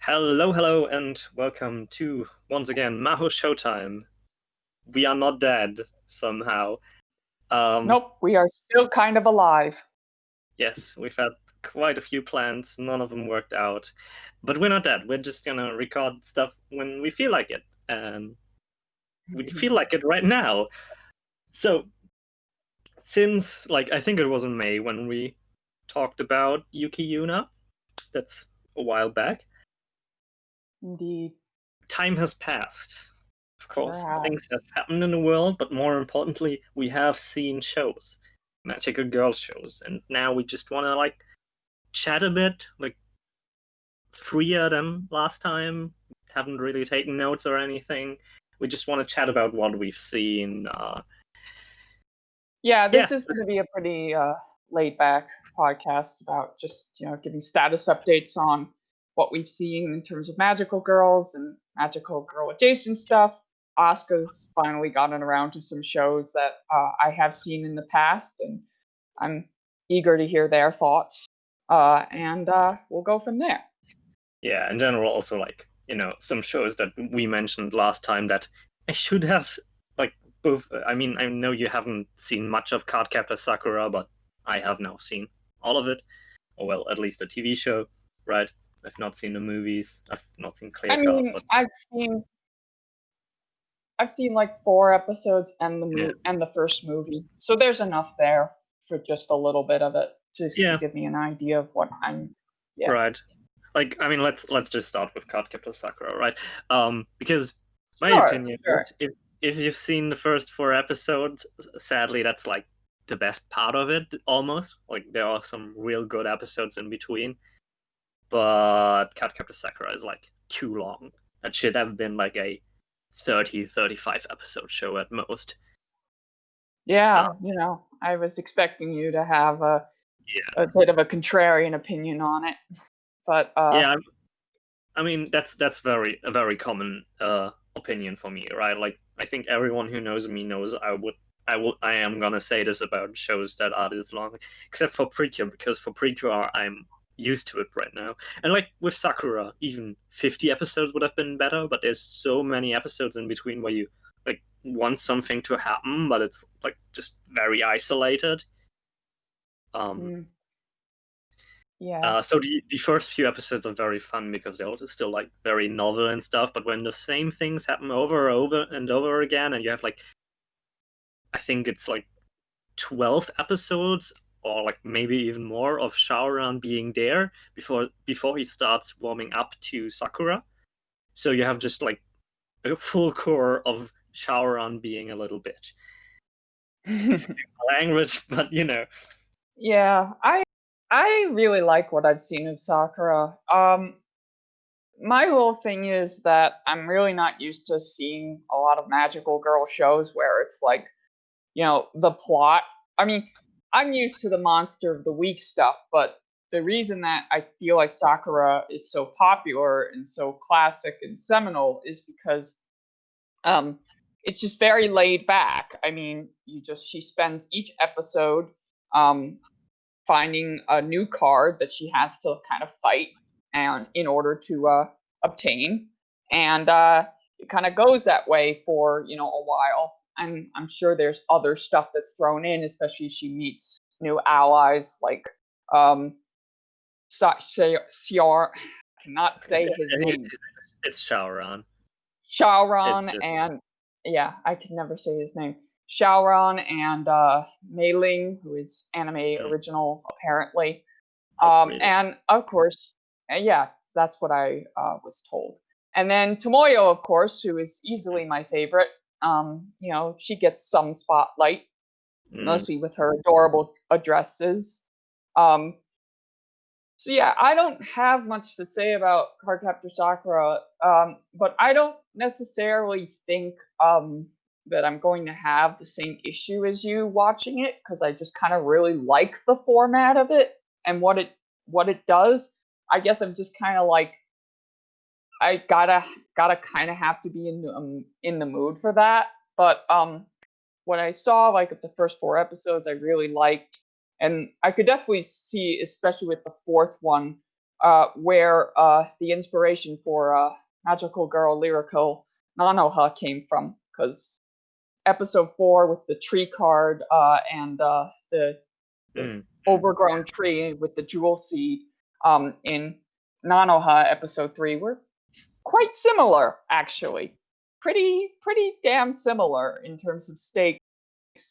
Hello, and welcome to, once again, Mahou Showtime. We are not dead, somehow. Nope, we are still kind of alive. Yes, we've had quite a few plans, none of them worked out. But we're not dead, we're just gonna record stuff when we feel like it, and we feel like it right now. So, since, I think it was in May when we talked about Yuki Yuna, that's a while back, Indeed. time has passed. Of course, Sure things has. have happened in the world, but more importantly, we have seen shows, magical girl shows, and now we just want to chat a bit, freer than last time. Haven't really taken notes or anything. We just want to chat about what we've seen. Yeah, Yeah, this is going to be a pretty laid back podcast about just, giving status updates on what we've seen in terms of magical girls and magical girl adjacent stuff. Asuka's finally gotten around to some shows that I have seen in the past, and I'm eager to hear their thoughts. And we'll go from there. yeah. In general, also some shows that we mentioned last time that I should have both. I mean, I know you haven't seen much of Cardcaptor Sakura, but I have now seen all of it, or well, at least the TV show, right? I've not seen the movies. I've not seen Clear I Cut, mean, but I've seen like 4 episodes and yeah, the first movie, so there's enough there for just a little bit of it, just to yeah, give me an idea of what I'm. Yeah, right. I mean, let's just start with Cardcaptor Sakura, right? Because my sure, opinion sure. is if you've seen the first 4 episodes, sadly, that's like the best part of it, almost. Like there are some real good episodes in between, but Cardcaptor Sakura is like too long. That should have been like a 35 episode show at most. Yeah, I was expecting you to have Yeah, a bit of a contrarian opinion on it, but yeah. I mean, that's a very common opinion for me, right? Like, I think everyone who knows me knows I am gonna say this about shows that are this long, except for Precure, because for Precure I'm used to it right now. And like with Sakura, even 50 episodes would have been better, but there's so many episodes in between where you like want something to happen, but it's like just very isolated. Um, mm, yeah, so the first few episodes are very fun because they're also still like very novel and stuff. But when the same things happen over and over again, and you have I think it's like 12 episodes or like maybe even more of Shaoran being there before he starts warming up to Sakura. So you have just like a full core of Shaoran being a little bitch. Excuse my language, but yeah. I really like what I've seen of Sakura. My whole thing is that I'm really not used to seeing a lot of magical girl shows where it's like, the plot. I mean, I'm used to the monster of the week stuff, but the reason that I feel like Sakura is so popular and so classic and seminal is because um it's just very laid back. I mean, she spends each episode um finding a new card that she has to kind of fight and in order to obtain, and it kind of goes that way for a while. And I'm sure there's other stuff that's thrown in, especially as she meets new allies like um Siar, cannot say his name, it's Shaoran. It's Shaoran, just and yeah, I can never say his name. Shaoran and Mei Ling, who is anime original apparently. really. And of course, yeah, that's what I was told. And then Tomoyo, of course, who is easily my favorite. She gets some spotlight, Mm. mostly with her adorable addresses. Um, so yeah, I don't have much to say about Cardcaptor Sakura, but I don't necessarily think that I'm going to have the same issue as you watching it, because I just kind of really like the format of it and what it does. I guess I'm just kind of like, I gotta kind of have to be in the mood for that. But what I saw like of the first 4 episodes, I really liked, and I could definitely see, especially with the fourth one, where the inspiration for Magical Girl Lyrical Nanoha came from, because episode 4 with the tree card and the overgrown tree with the jewel seed in Nanoha episode 3 were quite similar, actually. Pretty damn similar in terms of stakes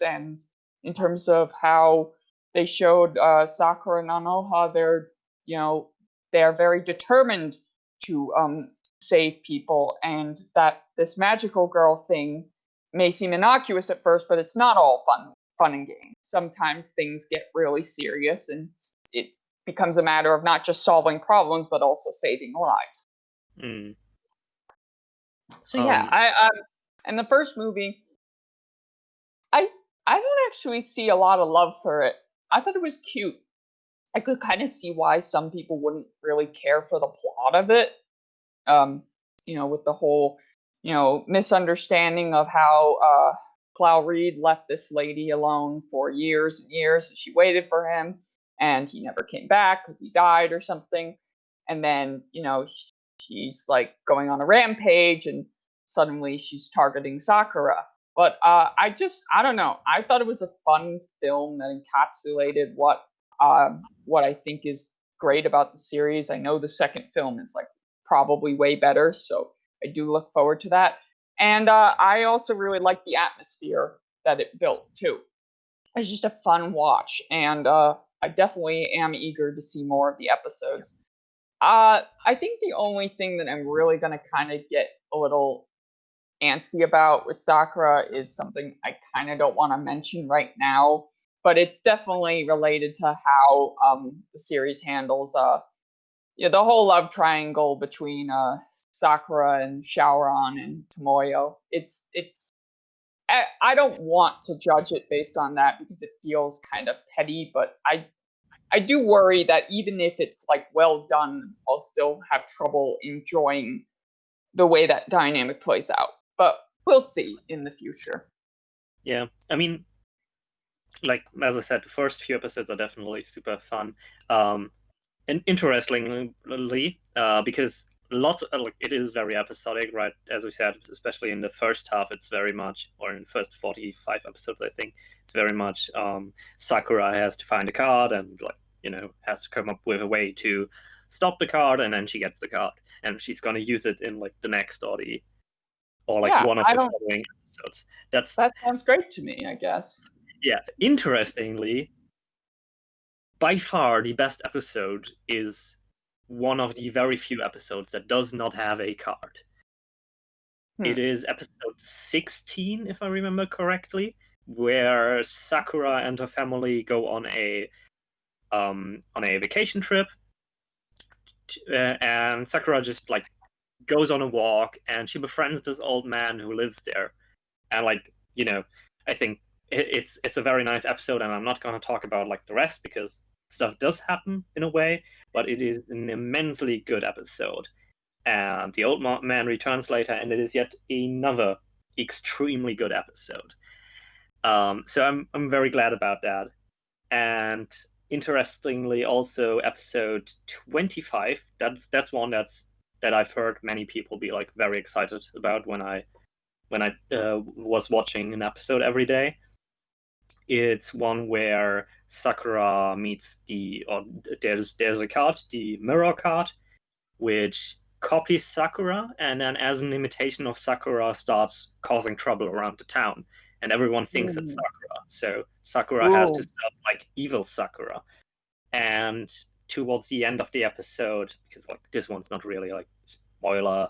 and in terms of how they showed Sakura and Nanoha. They're very determined to save people, and that this magical girl thing may seem innocuous at first, but it's not all fun and games. Sometimes things get really serious, and it becomes a matter of not just solving problems, but also saving lives. So yeah, I in the first movie, I don't actually see a lot of love for it. I thought it was cute. I could kind of see why some people wouldn't really care for the plot of it. With the whole, misunderstanding of how Clow Reed left this lady alone for years and years, and she waited for him, and he never came back because he died or something. And then, she's like going on a rampage, and suddenly she's targeting Sakura. But I don't know. I thought it was a fun film that encapsulated what I think is great about the series. I know the second film is like probably way better, so I do look forward to that. And I also really like the atmosphere that it built too. It's just a fun watch, and I definitely am eager to see more of the episodes. I think the only thing that I'm really gonna kind of get a little antsy about with Sakura is something I kind of don't want to mention right now, but it's definitely related to how the series handles the whole love triangle between Sakura and Shaoran and Tomoyo. I don't want to judge it based on that because it feels kind of petty, but I do worry that even if it's like well done, I'll still have trouble enjoying the way that dynamic plays out. But we'll see in the future. Yeah, I mean, like as I said, the first few episodes are definitely super fun. And interestingly, because lots of, like, it is very episodic, right? As we said, especially in the first half, it's very much, or in the first 45 episodes, I think, it's very much Sakura has to find a card and has to come up with a way to stop the card, and then she gets the card, and she's gonna use it in like the next one of the following episodes. That sounds great to me, I guess. Yeah, interestingly, by far the best episode is one of the very few episodes that does not have a card. It is episode 16, if I remember correctly, where Sakura and her family go on a vacation trip, and Sakura just like goes on a walk, and she befriends this old man who lives there, and I think it's a very nice episode, and I'm not going to talk about like the rest because stuff does happen in a way, but it is an immensely good episode. And the old man returns later, and it is yet another extremely good episode. So I'm very glad about that. And interestingly, also episode 25. That's one that I've heard many people be like very excited about when I was watching an episode every day. It's one where Sakura meets there's a card, the mirror card, which copies Sakura, and then as an imitation of Sakura starts causing trouble around the town, and everyone thinks it's Sakura. So Sakura has to stop like evil Sakura. And towards the end of the episode, because like this one's not really like spoiler,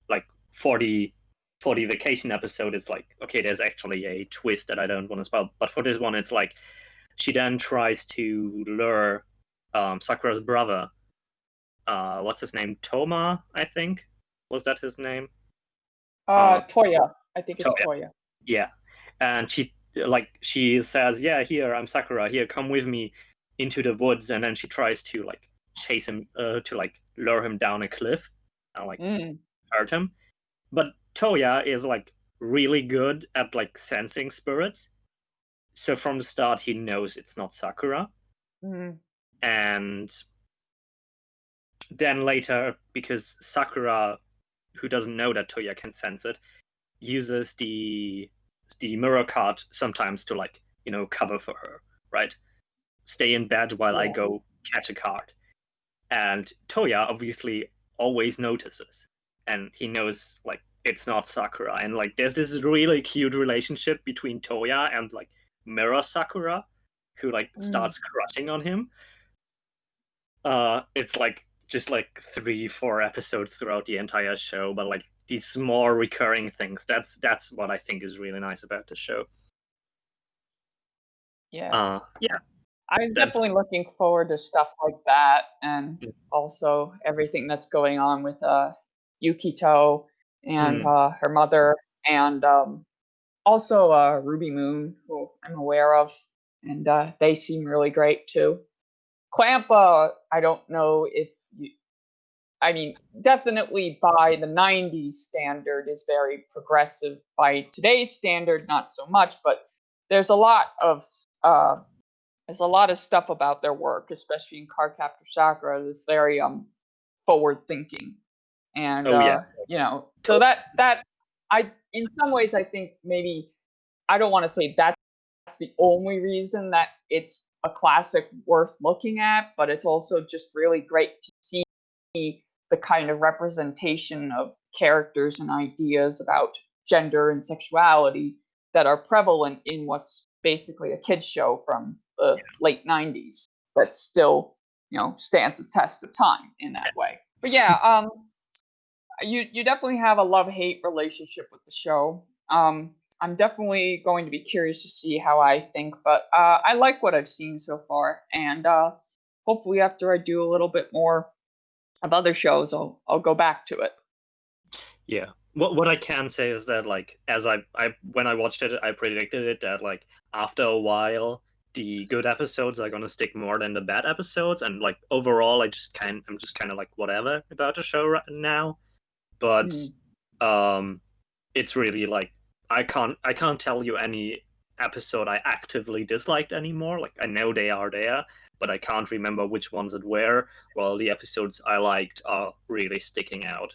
like 40 vacation episode, it's like, okay, there's actually a twist that I don't want to spoil. But for this one, it's like she then tries to lure Sakura's brother. What's his name? Toma, I think. Was that his name? Toya. I think it's Toya. Yeah. And she says, yeah, here, I'm Sakura. Here, come with me into the woods. And then she tries to like chase him, to like lure him down a cliff and like hurt him. But Toya is like really good at like sensing spirits. So from the start, he knows it's not Sakura. And then later, because Sakura, who doesn't know that Toya can sense it, uses the mirror card sometimes to like cover for her, right? Stay in bed while I Yeah. go catch a card. And Toya obviously always notices, and he knows like it's not Sakura, and like there's this really cute relationship between Toya and like Mirror Sakura, who like starts crushing on him. It's like just like 3-4 episodes throughout the entire show, but like these small recurring things. That's what I think is really nice about the show. Yeah. Yeah, I'm that's definitely looking forward to stuff like that, and also everything that's going on with Yukito and her mother, and also Ruby Moon, who I'm aware of, and they seem really great too. Clamp, I don't know if you. I mean, definitely by the '90s standard is very progressive. By today's standard, not so much, but there's a lot of there's a lot of stuff about their work, especially in Cardcaptor Sakura, that's very forward thinking, and oh yeah, so that I in some ways I think maybe I don't want to say that's the only reason that it's a classic worth looking at, but it's also just really great to see the kind of representation of characters and ideas about gender and sexuality that are prevalent in what's basically a kids show from the late '90s that still stands the test of time in that way. But yeah, you definitely have a love-hate relationship with the show. I'm definitely going to be curious to see how I think, but I like what I've seen so far, and hopefully after I do a little bit more of other shows, I'll go back to it. Yeah. What I can say is that like as I when I watched it, I predicted it that like after a while the good episodes are gonna stick more than the bad episodes, and like overall I'm just kind of like whatever about the show right now. But Mm. um it's really like I can't tell you any episode I actively disliked anymore. Like I know they are there, but I can't remember which ones it were. While the episodes I liked are really sticking out.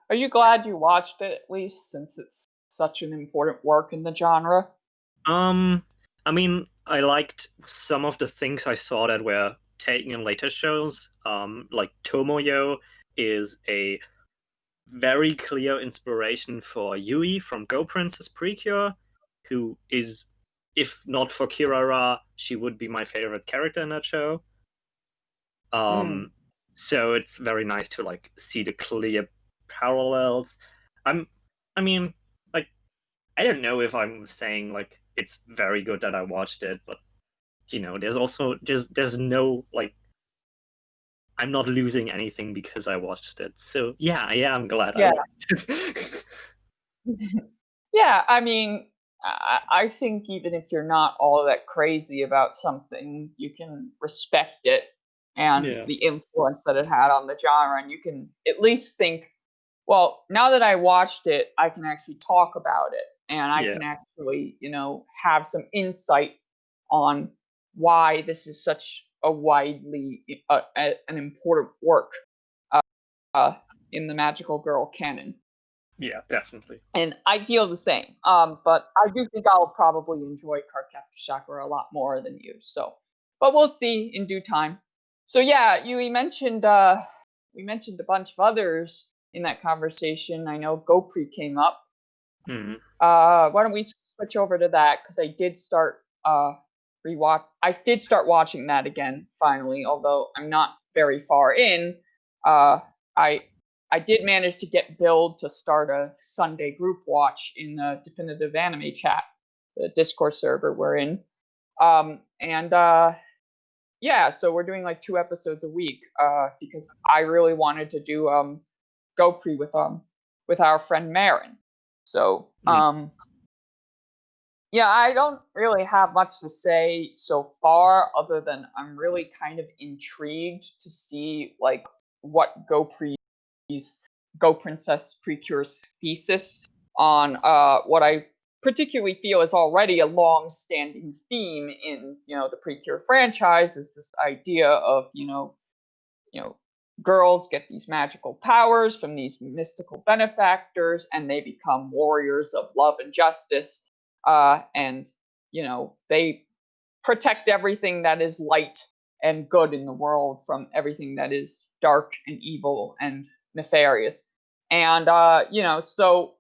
Are you glad you watched it at least, since it's such an important work in the genre? Um, I mean, I liked some of the things I saw that were taken in later shows. Like Tomoyo is a very clear inspiration for Yui from Go Princess Precure, who is, if not for Kirara, she would be my favorite character in that show. Mm. Um, so it's very nice to like see the clear parallels. I'm, I mean, like I don't know if I'm saying like it's very good that I watched it, but there's also there's no like I'm not losing anything because I watched it. So yeah, I'm glad I Yeah. liked it. Yeah, I mean, I think even if you're not all that crazy about something, you can respect it and Yeah, the influence that it had on the genre, and you can at least think, well, now that I watched it, I can actually talk about it, and I yeah, can actually, have some insight on why this is such a widely an important work uh, uh, in the magical girl canon. yeah, definitely. And I feel the same. But I do think I'll probably enjoy Cardcaptor Sakura a lot more than you. So, but we'll see in due time. So yeah, we mentioned a bunch of others in that conversation. I know GoPre came up. Hmm. Why don't we switch over to that? Because I did start rewatch. I did start watching that again finally, although I'm not very far in. Uh, I I did manage to get Bill to start a Sunday group watch in the Definitive Anime Chat, the Discord server we're in. And yeah, so we're doing like 2 episodes a week because I really wanted to do GoPre with our friend Marin. So yeah, I don't really have much to say so far, other than I'm really kind of intrigued to see like what Go Princess Precure's thesis on what I particularly feel is already a long-standing theme in the Precure franchise, is this idea of girls get these magical powers from these mystical benefactors, and they become warriors of love and justice. And they protect everything that is light and good in the world from everything that is dark and evil and nefarious. And so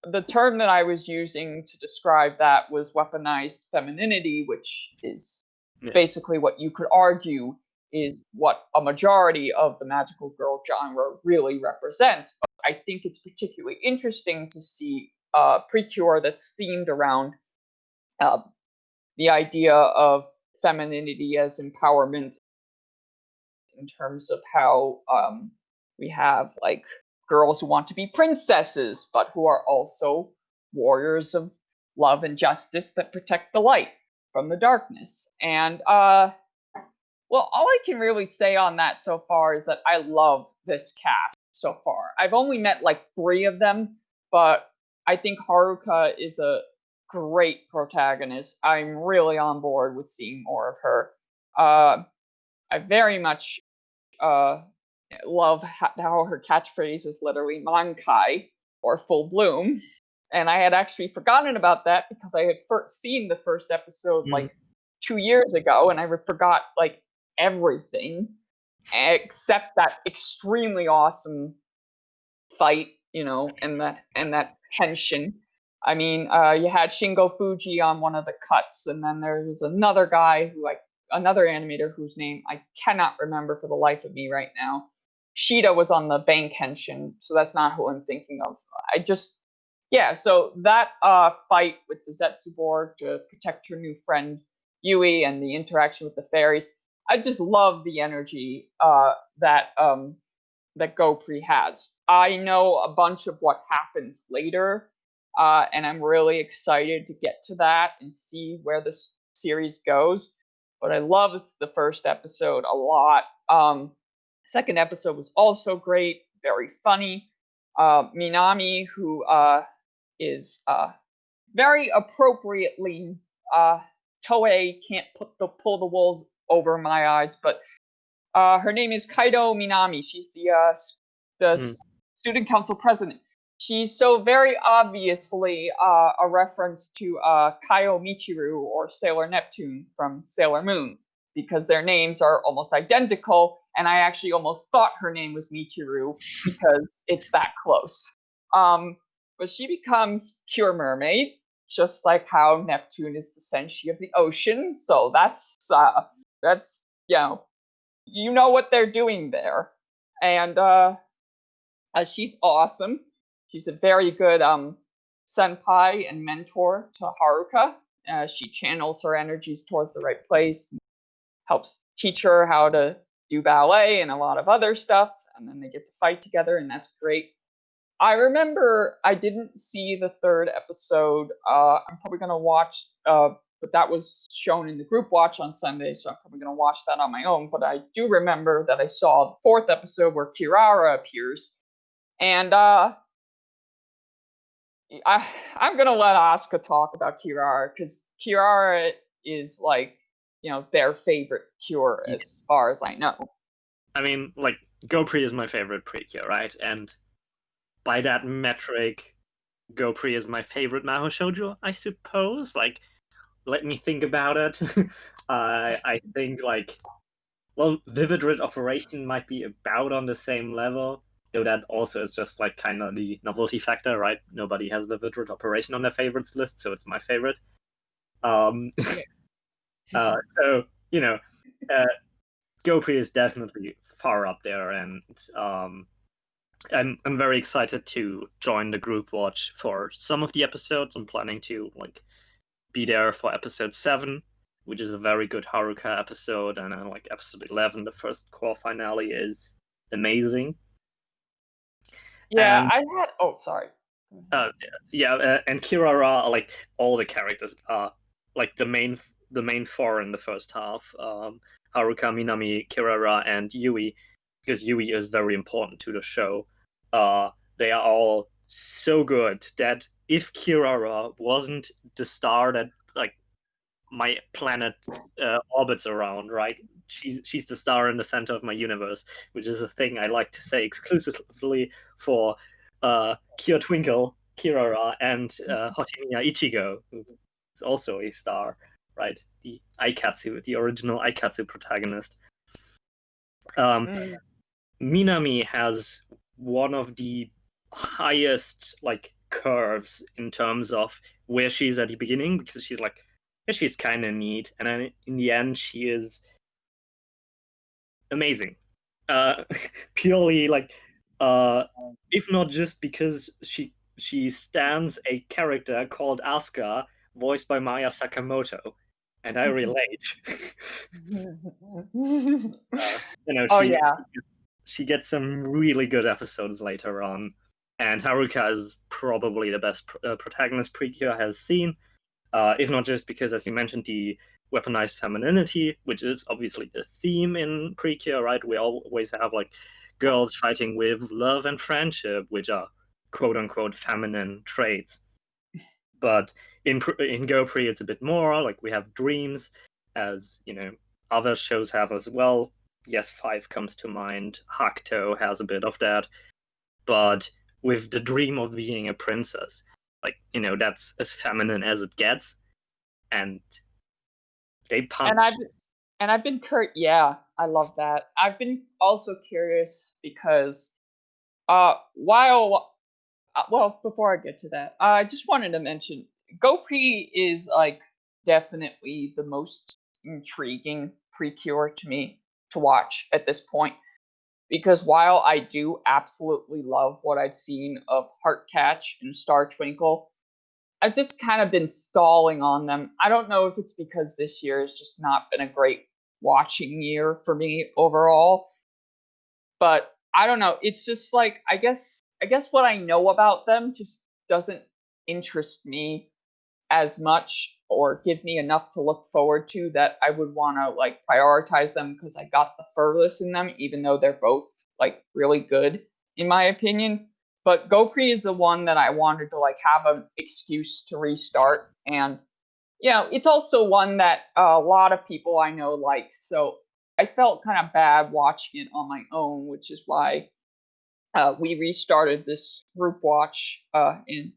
the term that I was using to describe that was weaponized femininity, which is basically what you could argue is what a majority of the magical girl genre really represents. But I think it's particularly interesting to see Precure that's themed around the idea of femininity as empowerment, in terms of how we have like girls who want to be princesses, but who are also warriors of love and justice that protect the light from the darkness. And well, all I can really say on that so far is that I love this cast so far. I've only met like 3 of them, but I think Haruka is a great protagonist. I'm really on board with seeing more of her. I very much love how her catchphrase is literally Mankai, or full bloom. And I had actually forgotten about that because I had seen the first episode like 2 years ago, and I forgot like everything except that extremely awesome fight, and that tension. I mean, you had Shingo Fuji on one of the cuts, and then there was another guy another animator whose name I cannot remember for the life of me right now. Shida was on the bank henshin, so that's not who I'm thinking of. So that fight with the Zetsuborg to protect her new friend Yui, and the interaction with the fairies, I just love the energy that GoPre has. I know a bunch of what happens later, and I'm really excited to get to that and see where this series goes. But I loved the first episode a lot. Second episode was also great, very funny. Minami, who is very appropriately Toei can't pull the wolves over my eyes, but her name is Kaido Minami. She's the student council president. She's so very obviously a reference to Kaio Michiru, or Sailor Neptune from Sailor Moon, because their names are almost identical, and I actually almost thought her name was Michiru because it's that close. But she becomes pure mermaid, just like how Neptune is the senshi of the ocean. So that's you know what they're doing there. And she's awesome. She's a very good senpai and mentor to Haruka. She channels her energies towards the right place, helps teach her how to do ballet and a lot of other stuff, and then they get to fight together, and that's great. I remember I didn't see the 3rd episode. I'm probably going to watch, but that was shown in the group watch on Sunday, so I'm probably going to watch that on my own. But I do remember that I saw the 4th episode where Kirara appears. And I'm going to let Asuka talk about Kirara, because Kirara is like, their favorite cure as far as I know. I mean, like, GoPre is my favorite Precure, right? And by that metric, GoPre is my favorite Mahou Shoujo, I suppose. Like, let me think about it. I think, like, well, Vivid Red Operation might be about on the same level, though that also is just, like, kind of the novelty factor, right? Nobody has Vivid Red Operation on their favorites list, so it's my favorite. So, GoPre is definitely far up there, and I'm very excited to join the group watch for some of the episodes. I'm planning to be there for episode 7, which is a very good Haruka episode, and then episode 11, the first core finale, is amazing. Yeah, and sorry. And Kirara, all the characters are the main 4 in the first half. Haruka, Minami, Kirara, and Yui, because Yui is very important to the show. They are all so good that if Kirara wasn't the star that my planet orbits around, right, she's the star in the center of my universe, which is a thing I like to say exclusively for Kyo Twinkle, Kirara, and Hotemiya Ichigo, who is also a star, right? The Aikatsu, the original Aikatsu protagonist. Minami has one of the highest like curves in terms of where she's at the beginning, because she's like, she's kind of neat, and then in the end she is amazing. Purely like, if not just because she stands a character called Asuka, voiced by Maya Sakamoto, and I relate. She gets some really good episodes later on, and Haruka is probably the best protagonist Precure has seen, if not just because, as you mentioned, the weaponized femininity, which is obviously the theme in Precure, right? We always have like girls fighting with love and friendship, which are quote unquote feminine traits. But in GoPre, it's a bit more like we have dreams, as you know, other shows have as well. Yes, 5 comes to mind. Hakuto has a bit of that, but with the dream of being a princess, like, you know, that's as feminine as it gets, and they punch. And I've been yeah, I love that. I've been also curious because while well, before I get to that, I just wanted to mention GoPre is like definitely the most intriguing Precure to me to watch at this point, because while I do absolutely love what I've seen of Heartcatch and Star Twinkle, I've just kind of been stalling on them. I don't know if it's because this year has just not been a great watching year for me overall, but I don't know. It's just like I guess what I know about them just doesn't interest me as much or give me enough to look forward to that I would want to like prioritize them because I got the furthest in them, even though they're both like really good in my opinion. But GoPre is the one that I wanted to like have an excuse to restart, and it's also one that a lot of people I know like. So I felt kind of bad watching it on my own, which is why we restarted this group watch in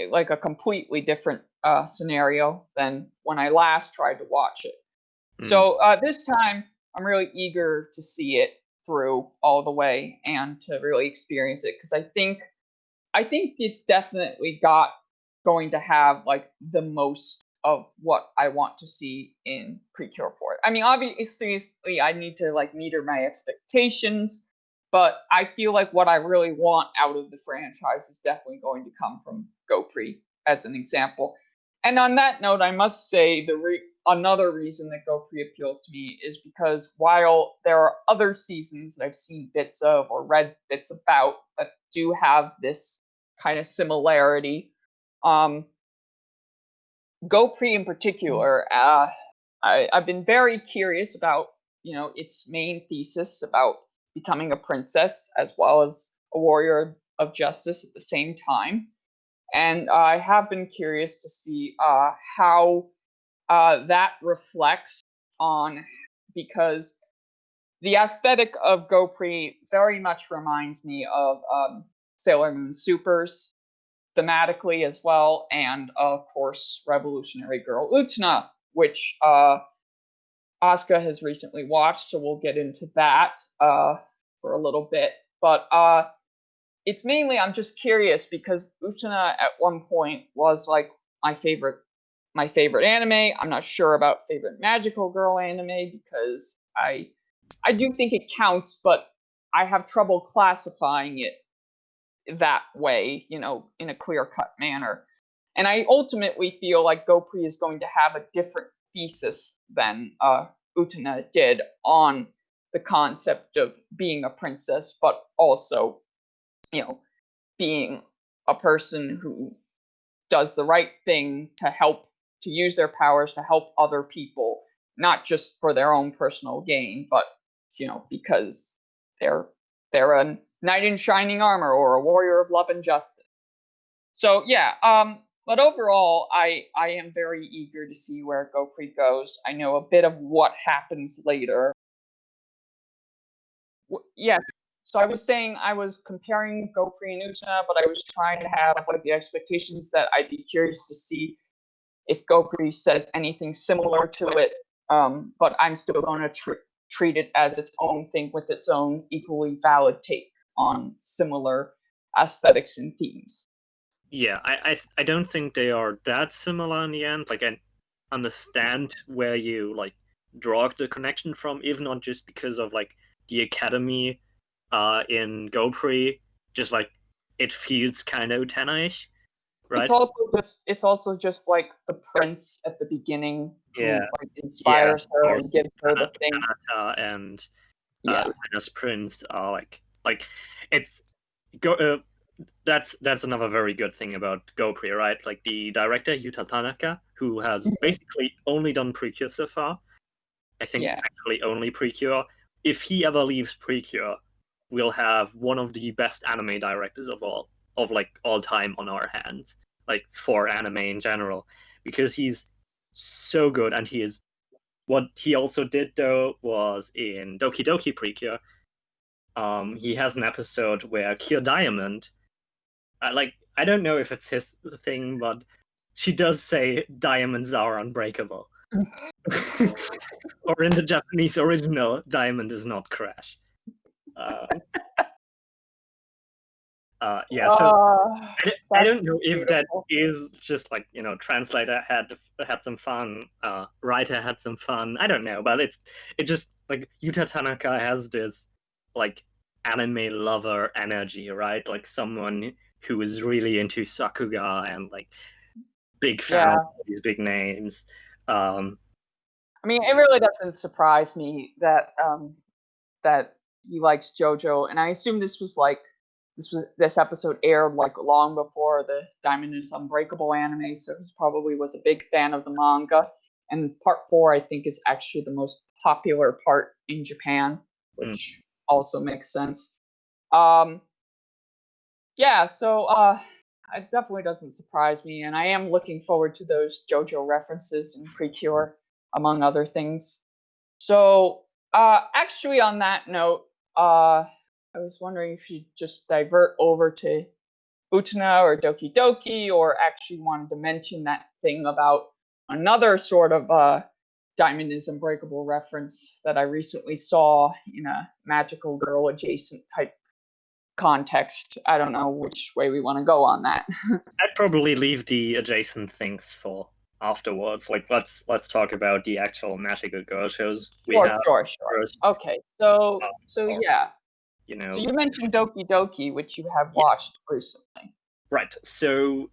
like a completely different scenario than when I last tried to watch it. So this time, I'm really eager to see it through all the way and to really experience it, because I think it's definitely going to have like the most of what I want to see in Precure for it. I mean, obviously, I need to like meter my expectations, but I feel like what I really want out of the franchise is definitely going to come from GoPre, as an example. And on that note, I must say another reason that GoPre appeals to me is because while there are other seasons that I've seen bits of or read bits about that do have this kind of similarity, GoPre in particular, I've been very curious about, its main thesis about becoming a princess as well as a warrior of justice at the same time. And I have been curious to see how that reflects on, because the aesthetic of GoPre very much reminds me of Sailor Moon Supers thematically as well, and of course Revolutionary Girl Utena, which Asuka has recently watched, so we'll get into that for a little bit. But it's mainly I'm just curious because Utena at one point was like my favorite anime. I'm not sure about favorite magical girl anime because I do think it counts, but I have trouble classifying it that way, in a clear-cut manner. And I ultimately feel like GoPre is going to have a different thesis than Utena did on the concept of being a princess, but also, being a person who does the right thing to use their powers to help other people, not just for their own personal gain, but because they're a knight in shining armor or a warrior of love and justice. So yeah, but overall, I am very eager to see where GoPre goes. I know a bit of what happens later, Yes. So I was saying I was comparing GoPri and Utena, but I was trying to have like the expectations that I'd be curious to see if GoPri says anything similar to it. But I'm still going to treat it as its own thing with its own equally valid take on similar aesthetics and themes. Yeah, I don't think they are that similar in the end. Like, I understand where you like draw the connection from, even not just because of like the academy in GoPri, just like it feels kind of Utena-ish, right? It's also just like the prince at the beginning who Yeah, like yeah, inspires her and gives her the thing. Tanaka and Yeah. Hannah's Prince are like it's go. That's another very good thing about GoPri, right? Like the director Yuta Tanaka, who has basically only done Precure so far. I think Yeah. actually only Precure. If he ever leaves Precure, we'll have one of the best anime directors of like all time on our hands, like for anime in general, because he's so good. And he is what he also did though was in Dokidoki Precure. He has an episode where Cure Diamond, I don't know if it's his thing, but she does say diamonds are unbreakable. Or in the Japanese original, diamond is not crash. Yeah, so I don't That's know if that beautiful. is just like, translator had some fun, writer had some fun. I don't know, but it just like Yuta Tanaka has this like anime lover energy, right? Like someone who is really into Sakuga and like big fan Yeah. of all these big names. Um, I mean, it really doesn't surprise me that that he likes JoJo, and I assume this episode aired like long before the Diamond is Unbreakable anime, so he probably was a big fan of the manga. And part 4, I think, is actually the most popular part in Japan, mm, which also makes sense. Um, yeah, so it definitely doesn't surprise me, and I am looking forward to those JoJo references in Precure, among other things. So, actually, on that note, I was wondering if you'd just divert over to Utena or Doki Doki, or actually wanted to mention that thing about another sort of Diamond is Unbreakable reference that I recently saw in a magical girl adjacent type context. I don't know which way we want to go on that. I'd probably leave the adjacent things for afterwards. Like let's talk about the actual magical girl shows we Sure, have sure, sure. first. Okay, so Or, yeah. you So know, you mentioned Doki Doki, which you have yeah, watched recently. right. So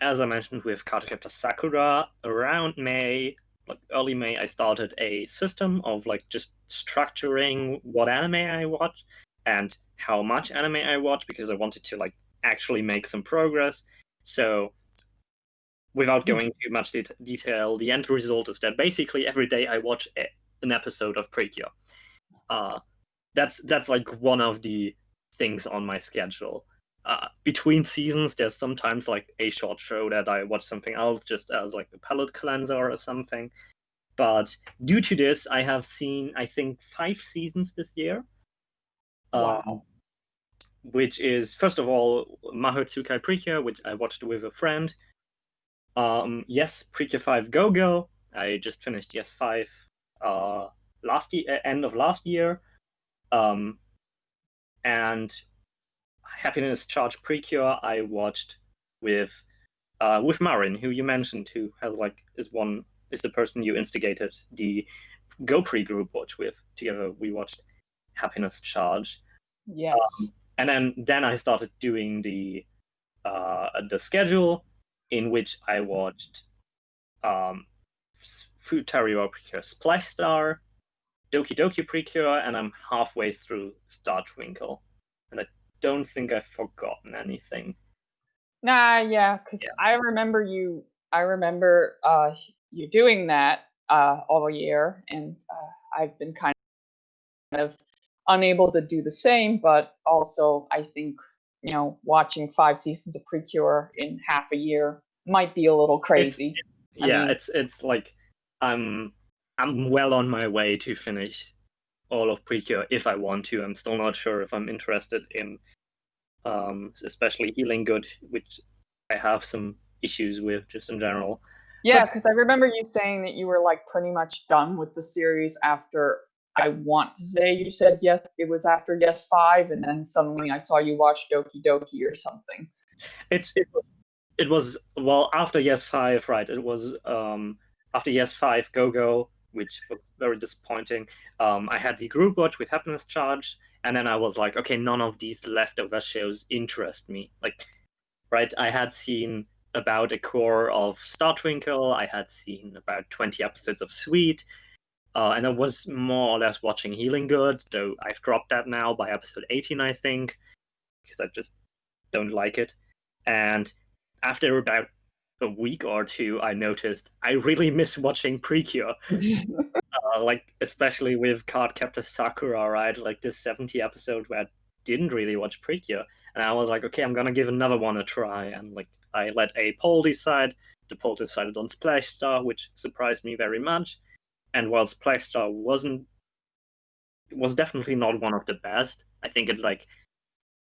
as I mentioned with Cardcaptor Sakura, around May, like early May, I started a system of like just structuring what anime I watch and how much anime I watch because I wanted to like actually make some progress. So without going too much detail, the end result is that basically every day I watch an episode of Precure. Uh, that's like one of the things on my schedule. Between seasons, there's sometimes like a short show that I watch something else just as like a palate cleanser or something. But due to this, I have seen I think 5 seasons this year. Wow. Which is first of all Mahou Tsukai Precure, which I watched with a friend. Yes, Precure 5 GoGo. I just finished Yes 5 last year, end of last year. And HappinessCharge Precure I watched with Marin, who you mentioned, who has like is the person you instigated the GoPre group watch with. Together we watched Happiness Charge. Yes. And then I started doing the schedule in which I watched Futari Precure Splash Star, Dokidoki Precure, and I'm halfway through Star Twinkle. And I don't think I've forgotten anything. Nah, yeah, because Yeah. I remember you doing that all year, and I've been kind of unable to do the same, but also I think, watching 5 seasons of Precure in half a year might be a little It's crazy. I yeah, mean, it's like I'm well on my way to finish all of Precure if I want to. I'm still not sure if I'm interested in especially Healing Good, which I have some issues with just in general. Yeah, But because I remember you saying that you were like pretty much done with the series after, I want to say you said yes, it was after Yes 5, and then suddenly I saw you watch Dokidoki or something. it was well after Yes 5, right? It was after Yes 5 GoGo, which was very disappointing. I had the group watch with HappinessCharge, and then I was like, okay, none of these leftover shows interest me. Like, right? I had seen about a core of Star Twinkle. I had seen about 20 episodes of Sweet. And I was more or less watching Healing Good, though I've dropped that now by episode 18, I think, because I just don't like it. And after about a week or two, I noticed I really miss watching Precure, like especially with Cardcaptor Sakura, right? Like this 70 episode where I didn't really watch Precure, and I was like, okay, I'm gonna give another one a try, and like I let a poll decide. The poll decided on Splash Star, which surprised me very much. And while Splash Star was definitely not one of the best, I think it's like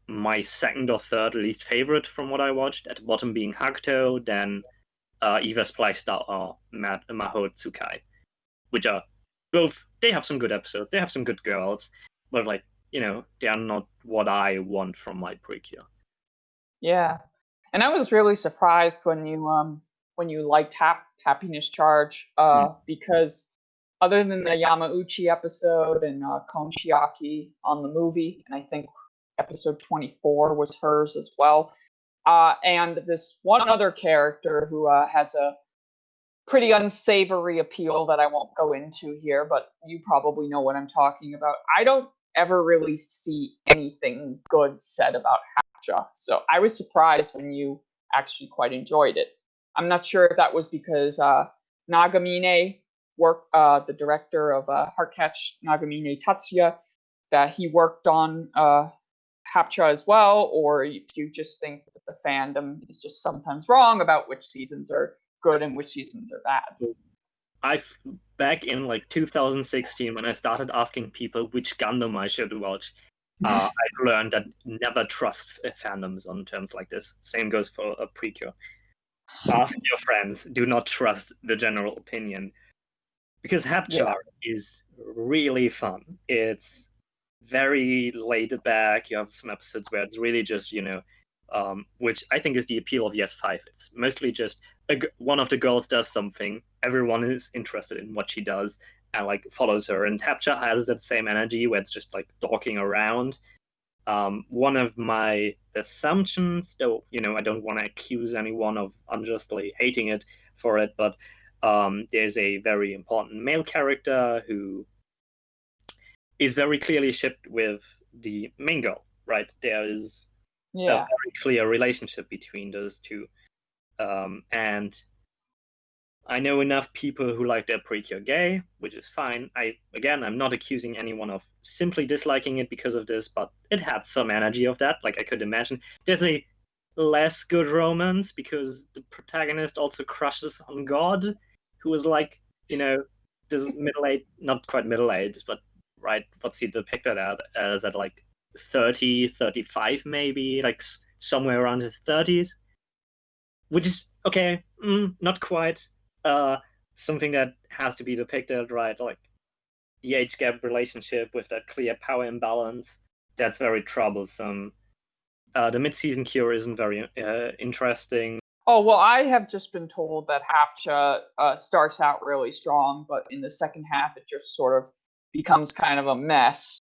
my second or third least favorite from what I watched. At the bottom being Hakuto, then either Splice Star or Mahou Tsukai, which are both, they have some good episodes, they have some good girls, but like, they are not what I want from my Precure. Yeah, and I was really surprised when you liked Happiness Charge, because other than the Yamauchi episode and Konshiaki on the movie, and I think episode 24 was hers as well, and this one other character who has a pretty unsavory appeal that I won't go into here, but you probably know what I'm talking about. I don't ever really see anything good said about Hatcha, so I was surprised when you actually quite enjoyed it. I'm not sure if that was because Nagamine the director of Heartcatch Nagamine Tatsuya, that he worked on Hapcha as well, or do you just think that the fandom is just sometimes wrong about which seasons are good and which seasons are bad? I've back in like 2016 when I started asking people which Gundam I should watch, I've learned that never trust fandoms on terms like this. Same goes for a Precure. Ask your friends. Do not trust the general opinion. Because Yeah. Hapchar is really fun. It's very laid back. You have some episodes where it's really just, which I think is the appeal of Yes 5. It's mostly just one of the girls does something, everyone is interested in what she does and like follows her. And Hapchar has that same energy where it's just like talking around. One of my assumptions, though, I don't want to accuse anyone of unjustly hating it for it, but there's a very important male character who is very clearly shipped with the main girl, right? There is a Yeah. very clear relationship between those two. And I know enough people who like their Precure gay, which is fine. I'm not accusing anyone of simply disliking it because of this, but it had some energy of that. Like I could imagine, there's a less good romance because the protagonist also crushes on God, who is like, this middle-aged, not quite middle-aged, but right, what's he depicted as at like 30, 35 maybe, like somewhere around his 30s, which is okay, not quite something that has to be depicted, right? Like the age gap relationship with that clear power imbalance, that's very troublesome. The mid-season cure isn't very interesting. Oh, well, I have just been told that Hapcha starts out really strong, but in the second half it just sort of becomes kind of a mess.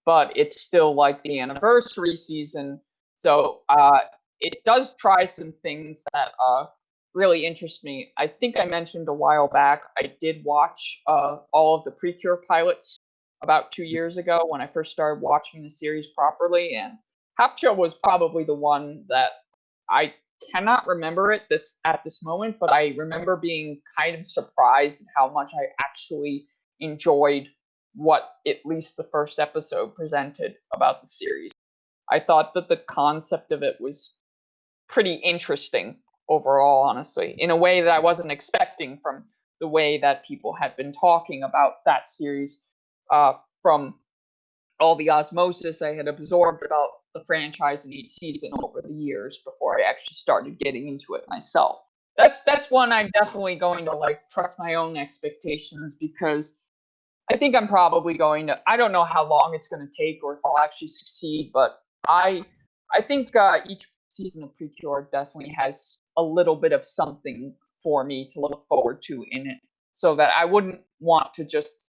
But it's still like the anniversary season, so it does try some things that really interest me. I think I mentioned a while back I did watch all of the Precure pilots about 2 years ago when I first started watching the series properly, and Hapcha was probably the one that I cannot remember it this at this moment, but I remember being kind of surprised at how much I actually enjoyed what at least the first episode presented about the series. I thought that the concept of it was pretty interesting overall, honestly, in a way that I wasn't expecting from the way that people had been talking about that series from all the osmosis I had absorbed about the franchise in each season over the years before I actually started getting into it myself. That's one I'm definitely going to like trust my own expectations, because I think I'm probably going to. I don't know how long it's going to take or if I'll actually succeed, but I think each season of Precure definitely has a little bit of something for me to look forward to in it, so that I wouldn't want to just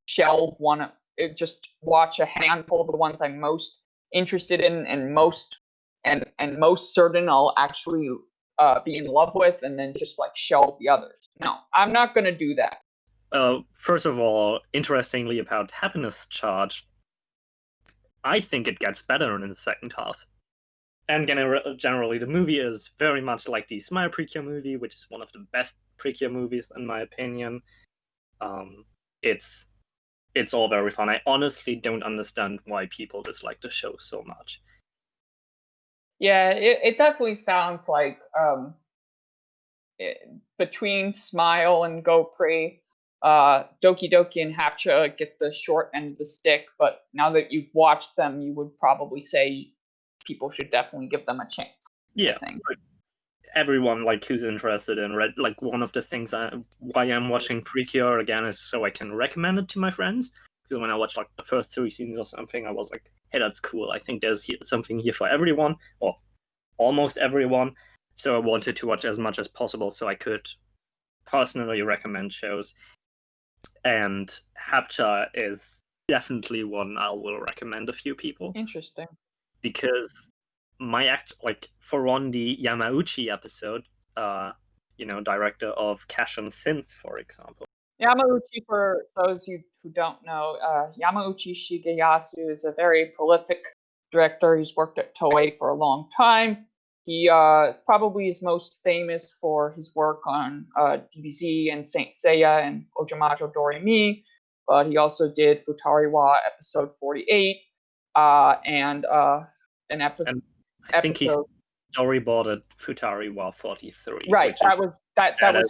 shelve one, just watch a handful of the ones I'm most interested in and most certain I'll actually be in love with, and then just like shelve the others. No, I'm not going to do that. First of all, interestingly about HappinessCharge, I think it gets better in the second half. And generally, the movie is very much like the Smile Precure movie, which is one of the best Precure movies in my opinion. It's all very fun. I honestly don't understand why people dislike the show so much. Yeah, it definitely sounds like between Smile and Go Pre, Dokidoki and Hapcha get the short end of the stick. But now that you've watched them, you would probably say people should definitely give them a chance. Yeah, I think. Everyone like who's interested in Red, like one of the things why I'm watching Precure again is so I can recommend it to my friends. Because when I watched like the first 3 seasons or something, I was like, hey, that's cool. I think there's something here for everyone, or almost everyone. So I wanted to watch as much as possible so I could personally recommend shows. And Hapcha is definitely one I will recommend a few people. Interesting. Because for one, the Yamauchi episode, director of Cash and Sins, for example. Yamauchi, for those who don't know, Yamauchi Shigeyasu is a very prolific director. He's worked at Toei for a long time. He probably is most famous for his work on DBZ and Saint Seiya and Ojamajo Doremi, but he also did Futariwa episode 48 and an episode. And I think he storyboarded Futariwa 43. Right, that was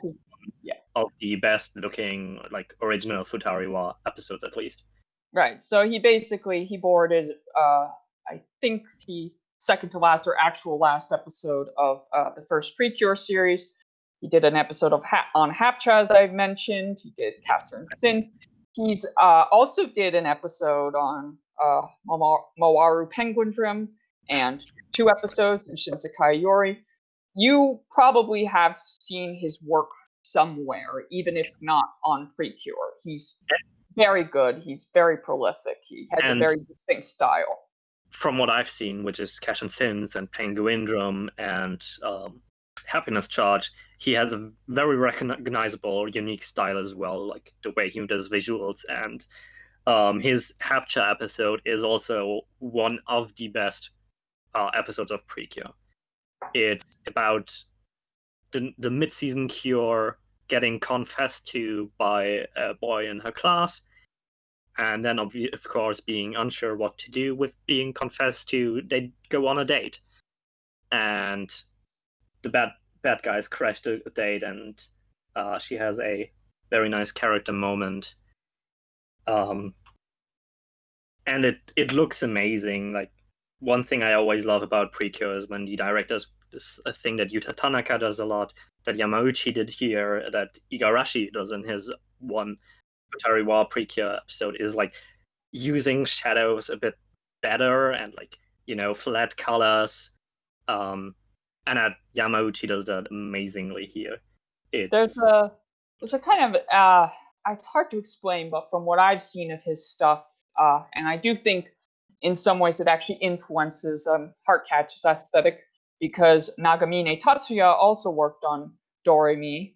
his, yeah. Of the best looking like original Futariwa episodes, at least. Right. So he boarded I think the second to last or actual last episode of the first Precure series. He did an episode of on Hapcha, as I've mentioned. He did Caster and Sins. He's also did an episode on Moaru Penguin Drum and 2 episodes in Shinsekai Yori. You probably have seen his work somewhere, even if not on Precure. He's very good. He's very prolific. He has a very distinct style. From what I've seen, which is Cash and Sins and Penguin Drum and HappinessCharge, he has a very recognizable, unique style as well, like the way he does visuals. And his Hapcha episode is also one of the best episodes of Precure. It's about the mid-season cure getting confessed to by a boy in her class, and then of course being unsure what to do with being confessed to. They go on a date, and the bad guys crash the date, and she has a very nice character moment. And it looks amazing. Like, one thing I always love about Precure is when the directors, this a thing that Yuta Tanaka does a lot, that Yamauchi did here, that Igarashi does in his one Futariwa Precure episode, is like using shadows a bit better and like, flat colors. And that Yamauchi does that amazingly here. There's a kind of it's hard to explain, but from what I've seen of his stuff, and I do think in some ways it actually influences Heartcatcher's aesthetic, because Nagamine Tatsuya also worked on Doremi,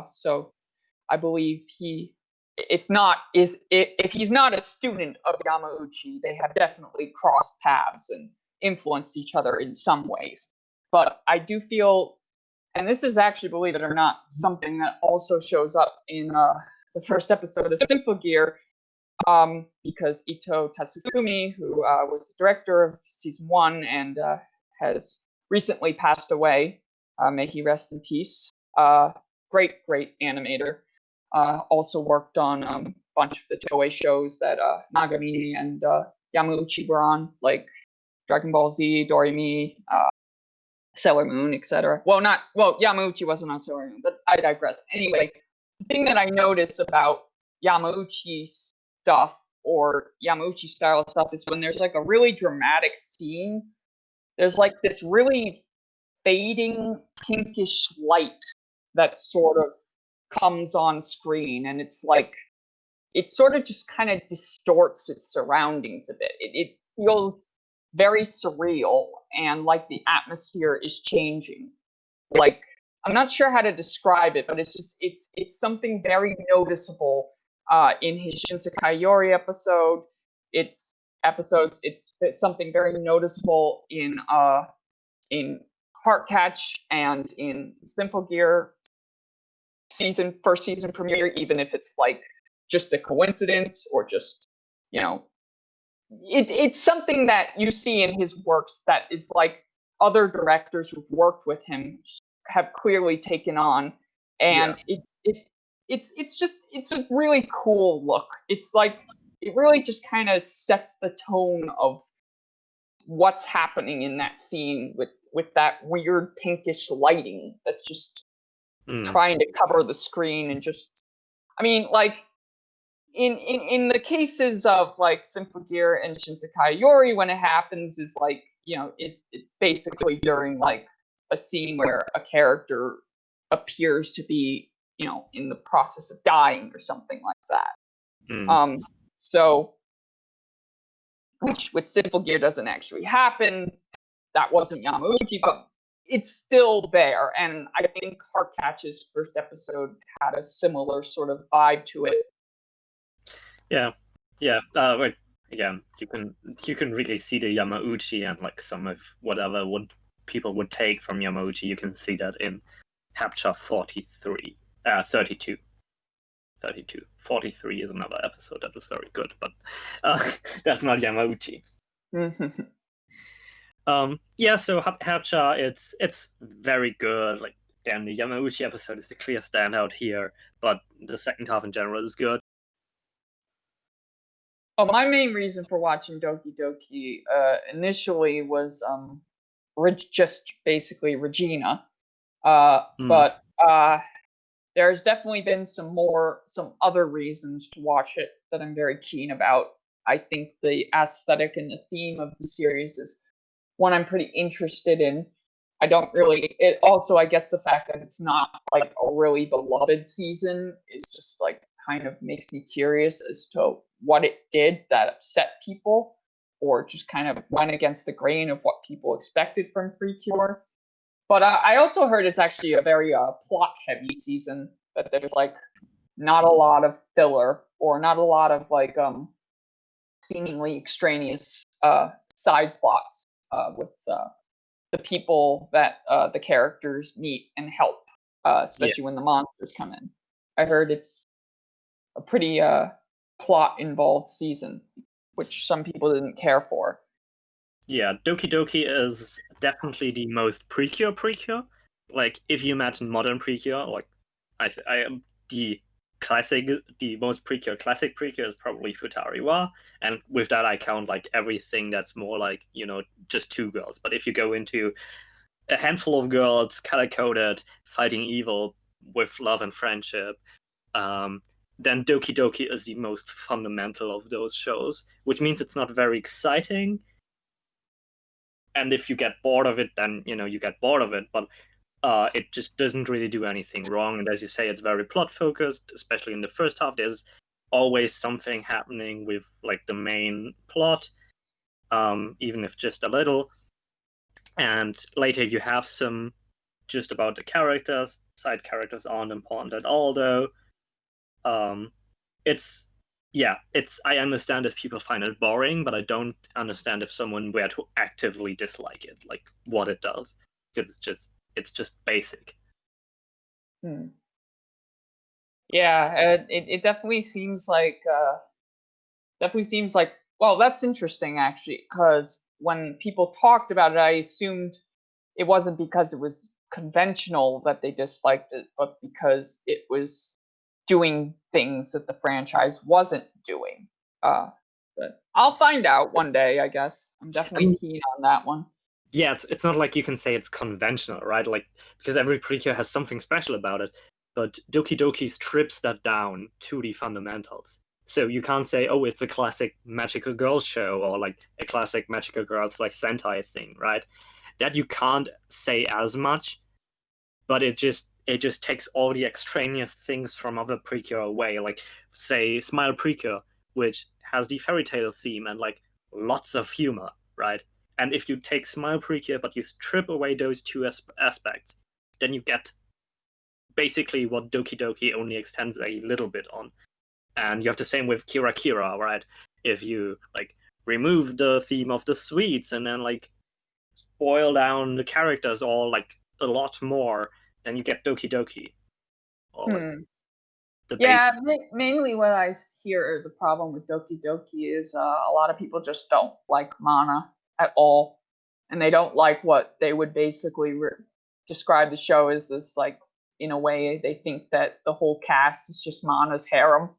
so I believe if he's not a student of Yamauchi, they have definitely crossed paths and influenced each other in some ways. But I do feel, and this is actually, believe it or not, something that also shows up in the first episode of Symphogear, because Ito Tatsufumi, who was the director of season 1 and has recently passed away, may he rest in peace, great animator. also worked on a bunch of the Toei shows that Nagamine and Yamauchi were on, like Dragon Ball Z, Doremi, Sailor Moon, etc. Well, Yamauchi wasn't on Sailor Moon, but I digress. Anyway, the thing that I notice about Yamauchi's stuff or Yamauchi style stuff is when there's like a really dramatic scene, there's like this really fading pinkish light that sort of comes on screen, and it's like it sort of just kind of distorts its surroundings a bit. It feels very surreal and like the atmosphere is changing. Like, I'm not sure how to describe it, but it's something very noticeable in his Shinsekai Yori it's episodes. It's something very noticeable in Heartcatch and in Simple Gear first season premiere, even if it's like just a coincidence or just, you know, it's something that you see in his works that is like other directors who've worked with him have clearly taken on, and it's a really cool look. It's like it really just kind of sets the tone of what's happening in that scene with that weird pinkish lighting that's just trying to cover the screen. And just, I mean, like in the cases of like Simple Gear and Shinsekai Yori, when it happens is like, you know, it's basically during like a scene where a character appears to be, you know, in the process of dying or something like that. So which with Simple Gear doesn't actually happen. That wasn't Yamauchi, but it's still there. And I think Heartcatch's first episode had a similar sort of vibe to it. Yeah. Again, you can really see the Yamauchi and like some of whatever people would take from Yamauchi. You can see that in HappinessCharge 32. 43 is another episode that was very good, but that's not Yamauchi. So HappinessCharge, it's very good. Like, again, the Yamauchi episode is the clear standout here, but the second half in general is good. Oh, my main reason for watching Dokidoki initially was just basically Regina, but there's definitely been some other reasons to watch it that I'm very keen about. I think the aesthetic and the theme of the series is one I'm pretty interested in. It also, I guess the fact that it's not like a really beloved season is just like kind of makes me curious as to what it did that upset people or just kind of went against the grain of what people expected from Precure. But I also heard it's actually a very plot-heavy season, that there's like not a lot of filler or not a lot of like seemingly extraneous side plots with the people that the characters meet and help, especially when the monsters come in. I heard it's a pretty plot-involved season, which some people didn't care for. Yeah, Dokidoki is definitely the most Precure. Like, if you imagine modern Precure, like I am the most Precure classic Precure is probably Futariwa, and with that I count like everything that's more like, you know, just two girls. But if you go into a handful of girls, color-coded, fighting evil with love and friendship, then Dokidoki is the most fundamental of those shows, which means it's not very exciting. And if you get bored of it, then, you know, you get bored of it. But it just doesn't really do anything wrong. And as you say, it's very plot-focused, especially in the first half. There's always something happening with, like, the main plot, even if just a little. And later you have some just about the characters. Side characters aren't important at all, though. I understand if people find it boring, but I don't understand if someone were to actively dislike it, like what it does, because it's just basic. Yeah, it definitely seems like well, that's interesting actually, because when people talked about it, I assumed it wasn't because it was conventional that they disliked it, but because it was doing things that the franchise wasn't doing. But I'll find out one day, I guess. I'm definitely keen on that one. Yeah, it's not like you can say it's conventional, right? Like, because every Precure has something special about it, but Dokidoki strips that down to the fundamentals. So you can't say, oh, it's a classic magical girl show or like a classic magical girls like Sentai thing, right? That you can't say as much, but it just takes all the extraneous things from other Precure away. Like, say, Smile Precure, which has the fairy tale theme and like lots of humor, right? And if you take Smile Precure but you strip away those two aspects, then you get basically what Dokidoki only extends a little bit on. And you have the same with Kira Kira, right? If you like remove the theme of the sweets and then like boil down the characters all like a lot more, then you get Dokidoki. Or like the Yeah, base. mainly what I hear the problem with Dokidoki is a lot of people just don't like Mana at all, and they don't like what they would basically describe the show as this, like, in a way they think that the whole cast is just Mana's harem,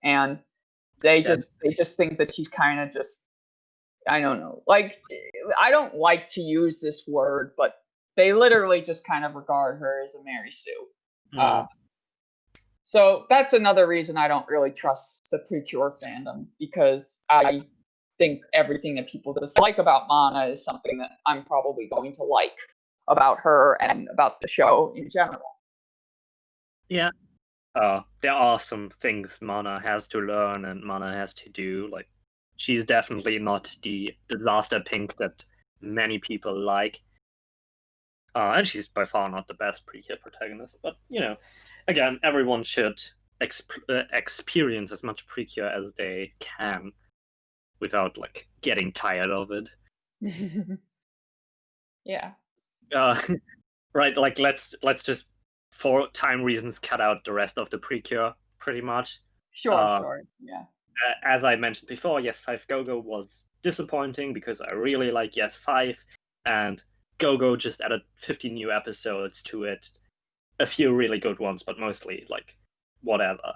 and they just think that she's kind of just, I don't know, like, I don't like to use this word, but they literally just kind of regard her as a Mary Sue. So that's another reason I don't really trust the Precure fandom, because I think everything that people dislike about Mana is something that I'm probably going to like about her and about the show in general. Yeah. There are some things Mana has to learn and Mana has to do. Like, she's definitely not the disaster pink that many people like. And she's by far not the best Precure protagonist. But, again, everyone should experience as much Precure as they can without, like, getting tired of it. Yeah. Right, like, let's just, for time reasons, cut out the rest of the Precure, pretty much. Sure. Yeah. As I mentioned before, Yes 5 GoGo was disappointing because I really like Yes 5, and GoGo just added 50 new episodes to it. A few really good ones, but mostly like whatever.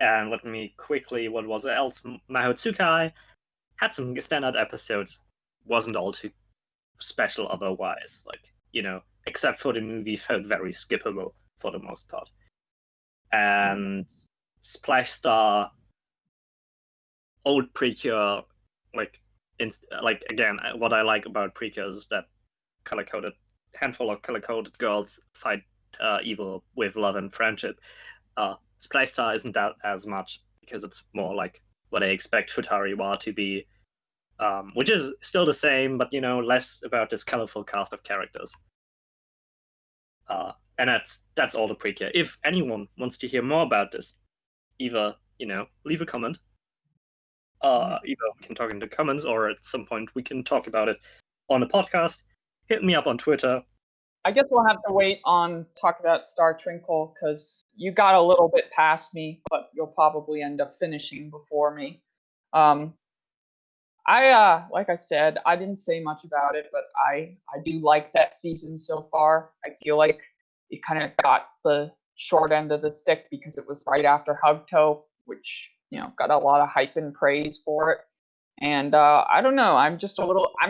And let me quickly, what was else? Mahou Tsukai had some standard episodes, wasn't all too special otherwise. Like, except for the movie, felt very skippable for the most part. And Splash Star, old Precure, like again, what I like about Precure is that color-coded handful of color-coded girls fight evil with love and friendship. Splash Star isn't that as much because it's more like what I expect Futariwa to be, which is still the same, but less about this colorful cast of characters. And that's all the Precure. If anyone wants to hear more about this, either leave a comment. Either we can talk in the comments, or at some point we can talk about it on the podcast. Hit me up on Twitter. I guess we'll have to wait on talk about Star Twinkle, because you got a little bit past me, but you'll probably end up finishing before me. Like I said, I didn't say much about it, but I do like that season so far. I feel like it kind of got the short end of the stick because it was right after Hugto, which got a lot of hype and praise for it. And I don't know, I'm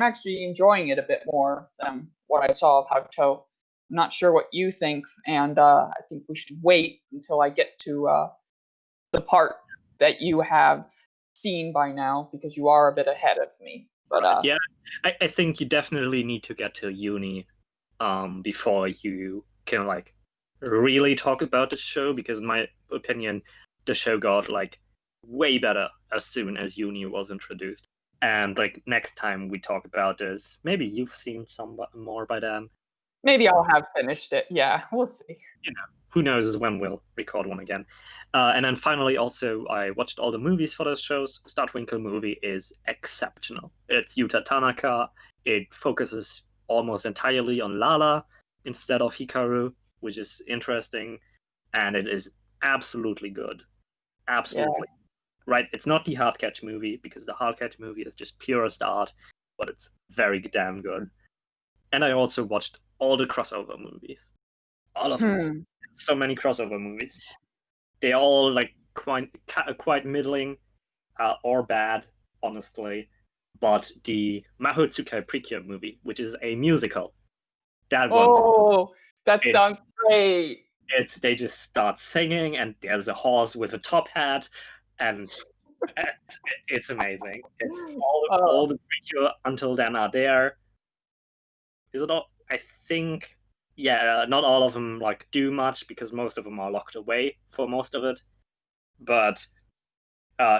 actually enjoying it a bit more than what I saw of Hugto. I'm not sure what you think, and I think we should wait until I get to the part that you have seen by now, because you are a bit ahead of me. But right, yeah, I think you definitely need to get to uni before you can like really talk about the show, because in my opinion the show got like way better as soon as uni was introduced. And like next time we talk about this, maybe you've seen some more by then. Maybe I'll have finished it. Yeah, we'll see. Who knows when we'll record one again. And then finally, also, I watched all the movies for those shows. Star Twinkle movie is exceptional. It's Yuta Tanaka. It focuses almost entirely on Lala instead of Hikaru, which is interesting. And it is absolutely good. Absolutely. Yeah. Right? It's not the Hard Catch movie, because the Hard Catch movie is just purest art, but it's very damn good. And I also watched all the crossover movies. All of them. So many crossover movies. They all like quite middling or bad, honestly. But the Mahou Shoujo Precure movie, which is a musical, that one's Oh, that it's sounds great. they just start singing, and there's a horse with a top hat, and it's amazing. It's all Oh, the Precure until then are there. Is it all? I think, yeah, not all of them like do much because most of them are locked away for most of it. But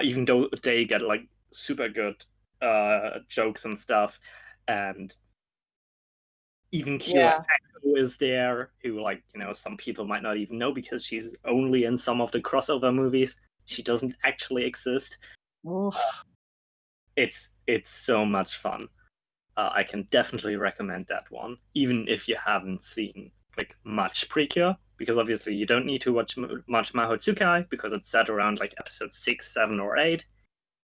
even though they get like super good jokes and stuff, and even Kira yeah. Echo is there, who like some people might not even know because she's only in some of the crossover movies. She doesn't actually exist. Oof. It's so much fun. I can definitely recommend that one, even if you haven't seen like much Precure, because obviously you don't need to watch much Mahou Tsukai because it's set around like episode 6, 7, or 8.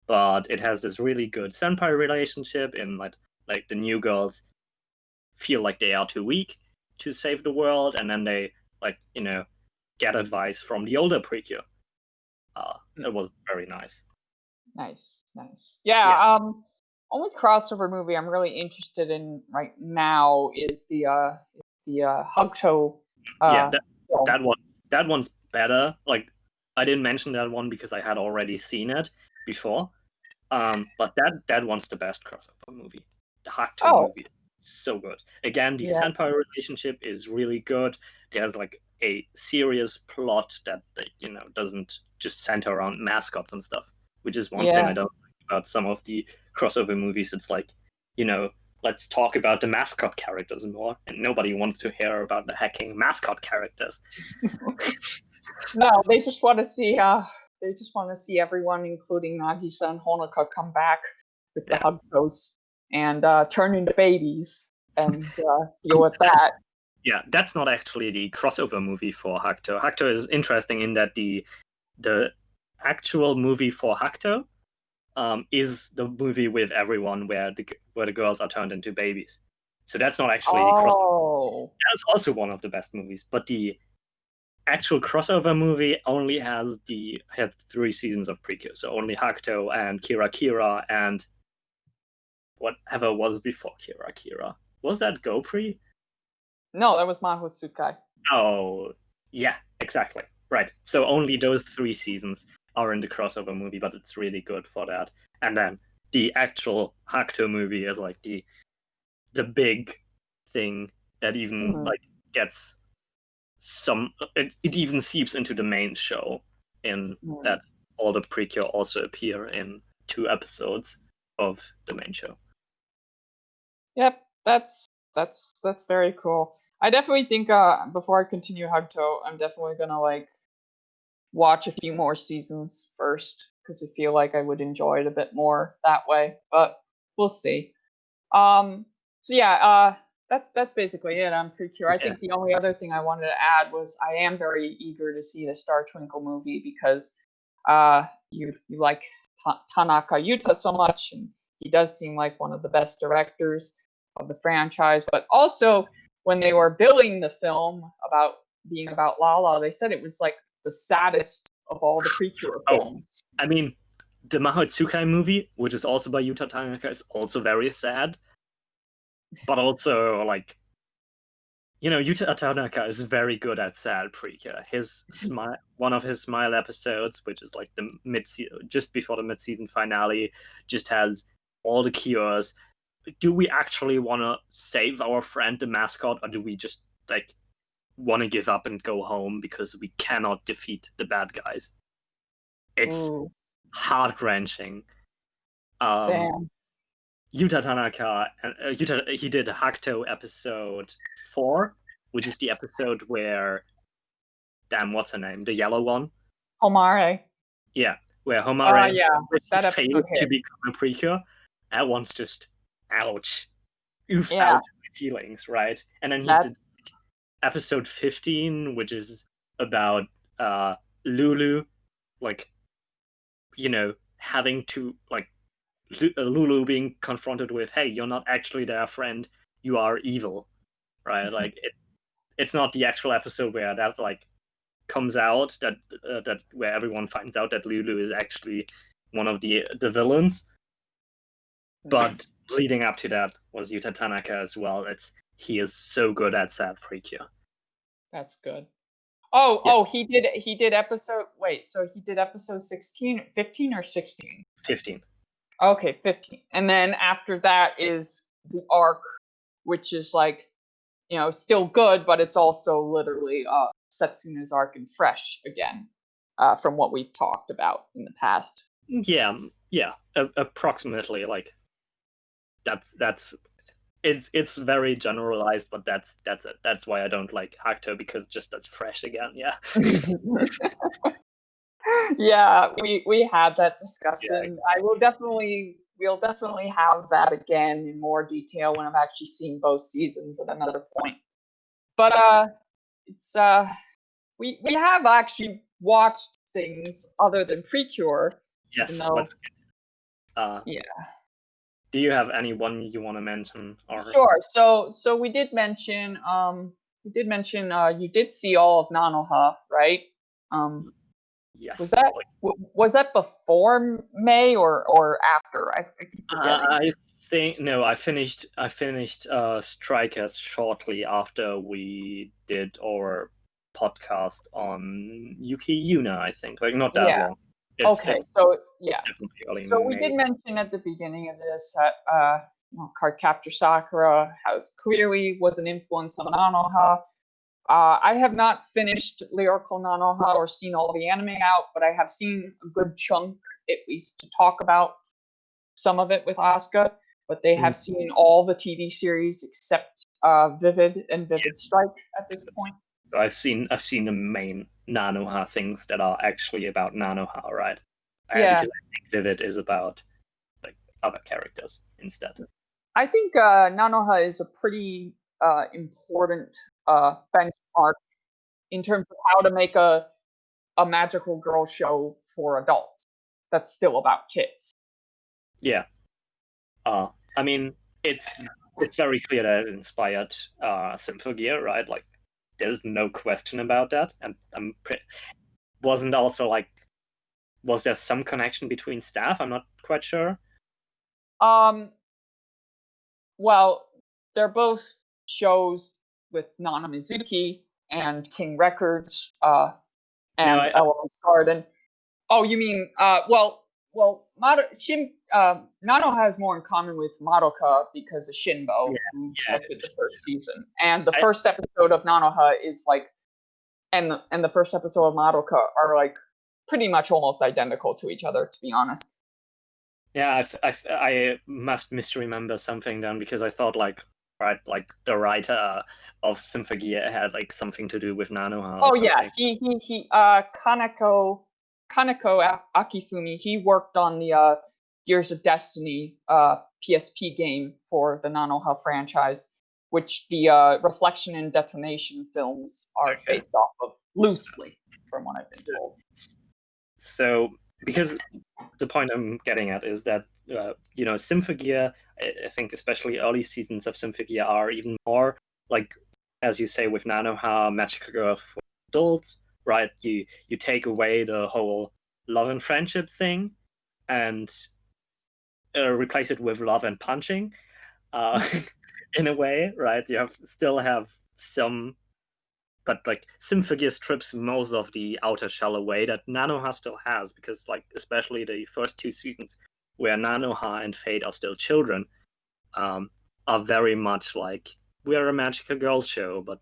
But it has this really good senpai relationship in like the new girls feel like they are too weak to save the world, and then they like get advice from the older Precure. It was very nice. Nice, nice. Yeah, Yeah, only crossover movie I'm really interested in right now is the Hugto yeah. film. That one's better. Like I didn't mention that one because I had already seen it before. But that one's the best crossover movie. The Hakuto Oh, movie, so good. Again, the yeah, senpai relationship is really good. There's like a serious plot that doesn't just center around mascots and stuff, which is one thing yeah. I don't like about some of the crossover movies. It's like, let's talk about the mascot characters more, and nobody wants to hear about the hacking mascot characters. No, they just want to see everyone, including Nagisa and Honoka, come back with the Yeah. Hugtos and turn into babies and deal with that. Yeah, that's not actually the crossover movie for Hakuto. Hakuto is interesting in that the actual movie for Hakuto is the movie with everyone where the girls are turned into babies. So that's not actually the crossover. Oh, That's also one of the best movies, but the actual crossover movie only had 3 seasons of Precure, so only Hakuto and Kira Kira and whatever was before Kira Kira. Was that GoPre? no, that was Mahou Sukai. Oh, yeah, exactly. Right. So only those 3 seasons are in the crossover movie, but it's really good for that. And then the actual Hakuto movie is like the big thing that even Mhm. like gets it even seeps into the main show in Mm. that all the Precure also appear in 2 episodes of the main show. Yep, that's very cool. I definitely think before I continue Hugto, I'm definitely gonna like watch a few more seasons first because I feel like I would enjoy it a bit more that way. But we'll see. So yeah, that's basically it. I'm Precure. I Yeah. think the only other thing I wanted to add was I am very eager to see the Star Twinkle movie because you like Tanaka Yuta so much, and he does seem like one of the best directors of the franchise. But also, when they were billing the film about being about Lala, they said it was like the saddest of all the Precure Oh, films. I mean, the Mahou Tsukai movie, which is also by Yuta Tanaka, is also very sad, but also like Yuta Tanaka is very good at sad Precure. His smile, one of his smile episodes, which is like the just before the mid-season finale, just has all the cures. Do we actually want to save our friend the mascot, or do we just like want to give up and go home because we cannot defeat the bad guys? It's Ooh, heart wrenching. Um, damn. Yuta Tanaka, he did Hakuto episode 4, which is the episode where, damn, what's her name? The yellow one? Homare. Yeah, where Homare Yeah, that episode fails to hit. become a Precure. That one's just, ouch. Oof, Yeah, ouch, my feelings, right? And then he that's did episode 15, which is about Lulu, like, having to, like, Lulu being confronted with, hey, you're not actually their friend, you are evil, right? Like, it's not the actual episode where that like comes out, that where everyone finds out that Lulu is actually one of the villains. But leading up to that was Yuta Tanaka as well. He is so good at sad Precure. That's good. Oh, Yeah. he did episode, wait, so he did episode 16, 15 or 16? 15. Okay, 15. And then after that is the arc, which is like, still good, but it's also literally Setsuna's arc and fresh again, from what we've talked about in the past. Yeah, approximately. Like that's it's very generalized, but that's why I don't like Hakuto, because just that's fresh again. Yeah. Yeah, we had that discussion. Yeah. We'll definitely have that again in more detail when I've actually seen both seasons at another point. But it's we have actually watched things other than Precure. Yes, though, that's good. Yeah. Do you have anyone you want to mention? Or Sure. So we did mention you did see all of Nanoha, right? yes. Was that before May or after? I keep forgetting. I think no. I finished Strikers shortly after we did our podcast on Yuki Yuna. I think like not that Yeah. long. Okay. So yeah. Definitely early So we May. did mention at the beginning of this that Cardcaptor Sakura has clearly was an influence on Nanoha. I have not finished Lyrical Nanoha or seen all the anime out, but I have seen a good chunk, at least, to talk about some of it with Asuka. But they have seen all the TV series except Vivid and Vivid Strike at this point. So I've seen the main Nanoha things that are actually about Nanoha, right? Yeah. Because I think Vivid is about like other characters instead. I think Nanoha is a pretty important benchmark in terms of how to make a magical girl show for adults that's still about kids. Yeah. I mean, it's very clear that it inspired Symphogear, right? Like, there's no question about that. And wasn't also like, was there some connection between staff? I'm not quite sure. Well, they're both shows with Nana Mizuki and King Records and Element's Garden. Oh, you mean Nano has more in common with Madoka because of Shinbo, who directed the first season, and the first episode of Nanoha is like, and the first episode of Madoka are like pretty much almost identical to each other, to be honest. Yeah, I must misremember something then, because I thought like the writer of Symphogear had like something to do with Nanoha. Oh yeah, he Kaneko Akifumi. He worked on the Gears of Destiny PSP game for the Nanoha franchise, which the Reflection and Detonation films are based off of loosely, from what I've been told. So, because the point I'm getting at is that Symphogear, I think especially early seasons of Symphogear are even more like, as you say, with Nanoha, Magical Girl for adults, right? You take away the whole love and friendship thing and replace it with love and punching, in a way, right? You still have some, but like Symphogear strips most of the outer shell away that Nanoha still has, because like especially the first two seasons where Nanoha and Fate are still children, are very much like, we're a magical girl show, but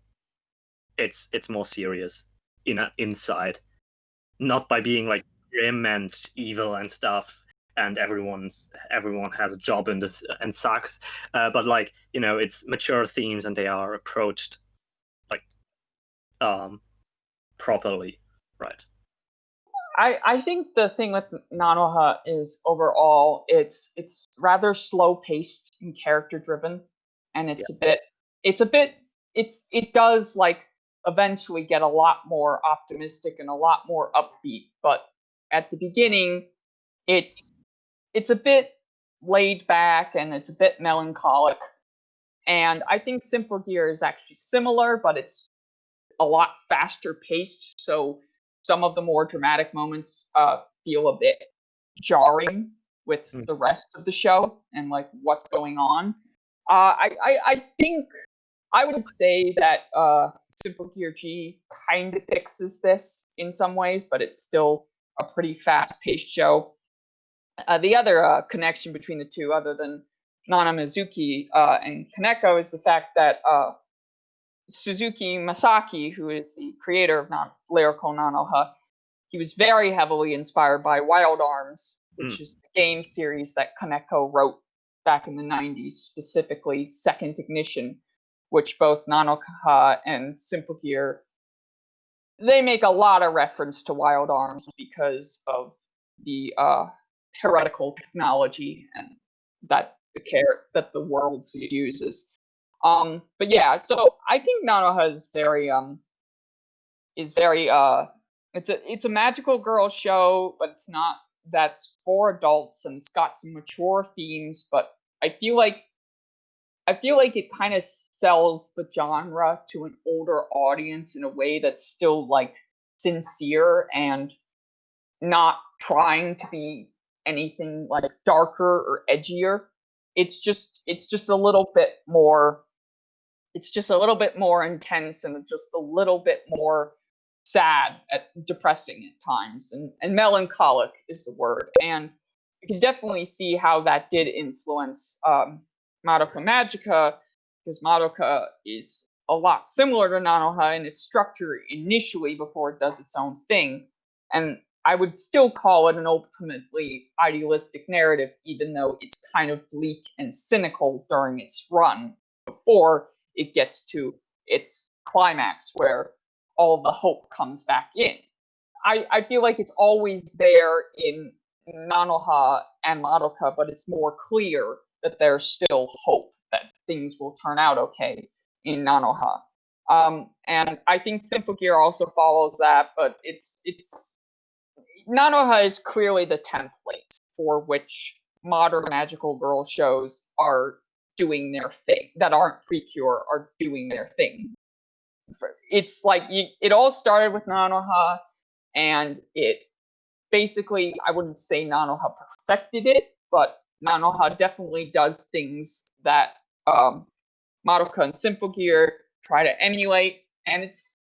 it's more serious inside, not by being like grim and evil and stuff, and everyone has a job in this and sucks, but like it's mature themes and they are approached like properly, right? I think the thing with Nanoha is overall it's rather slow paced and character driven, and it does like eventually get a lot more optimistic and a lot more upbeat, but at the beginning it's a bit laid back and it's a bit melancholic. And I think Symphogear is actually similar, but it's a lot faster paced, so some of the more dramatic moments feel a bit jarring with the rest of the show and like what's going on. I think I would say that Simple Gear G kind of fixes this in some ways, but it's still a pretty fast-paced show. The other connection between the two, other than Nana Mizuki and Kaneko, is the fact that Suzuki Masaki, who is the creator of Lyrical Nanoha, he was very heavily inspired by Wild Arms, which is the game series that Kaneko wrote back in the 90s, specifically Second Ignition, which both Nanoha and Simple Gear, they make a lot of reference to Wild Arms because of the heretical technology and that the world uses. But yeah, so I think Nanoha is very it's a magical girl show, but it's not that's for adults and it's got some mature themes, but I feel like it kind of sells the genre to an older audience in a way that's still like sincere and not trying to be anything like darker or edgier. It's just a little bit more intense and just a little bit more sad at depressing at times and melancholic is the word. And you can definitely see how that did influence Madoka Magica, because Madoka is a lot similar to Nanoha in its structure initially before it does its own thing. And I would still call it an ultimately idealistic narrative, even though it's kind of bleak and cynical during its run before it gets to its climax where all the hope comes back in. I feel like it's always there in Nanoha and Madoka, but it's more clear that there's still hope that things will turn out okay in Nanoha. And I think Simple Gear also follows that, but it's Nanoha is clearly the template for which modern magical girl shows are doing their thing, that aren't Precure are doing their thing. It's like it all started with Nanoha, and it basically, I wouldn't say Nanoha perfected it, but Nanoha definitely does things that Madoka and Simple Gear try to emulate, and it's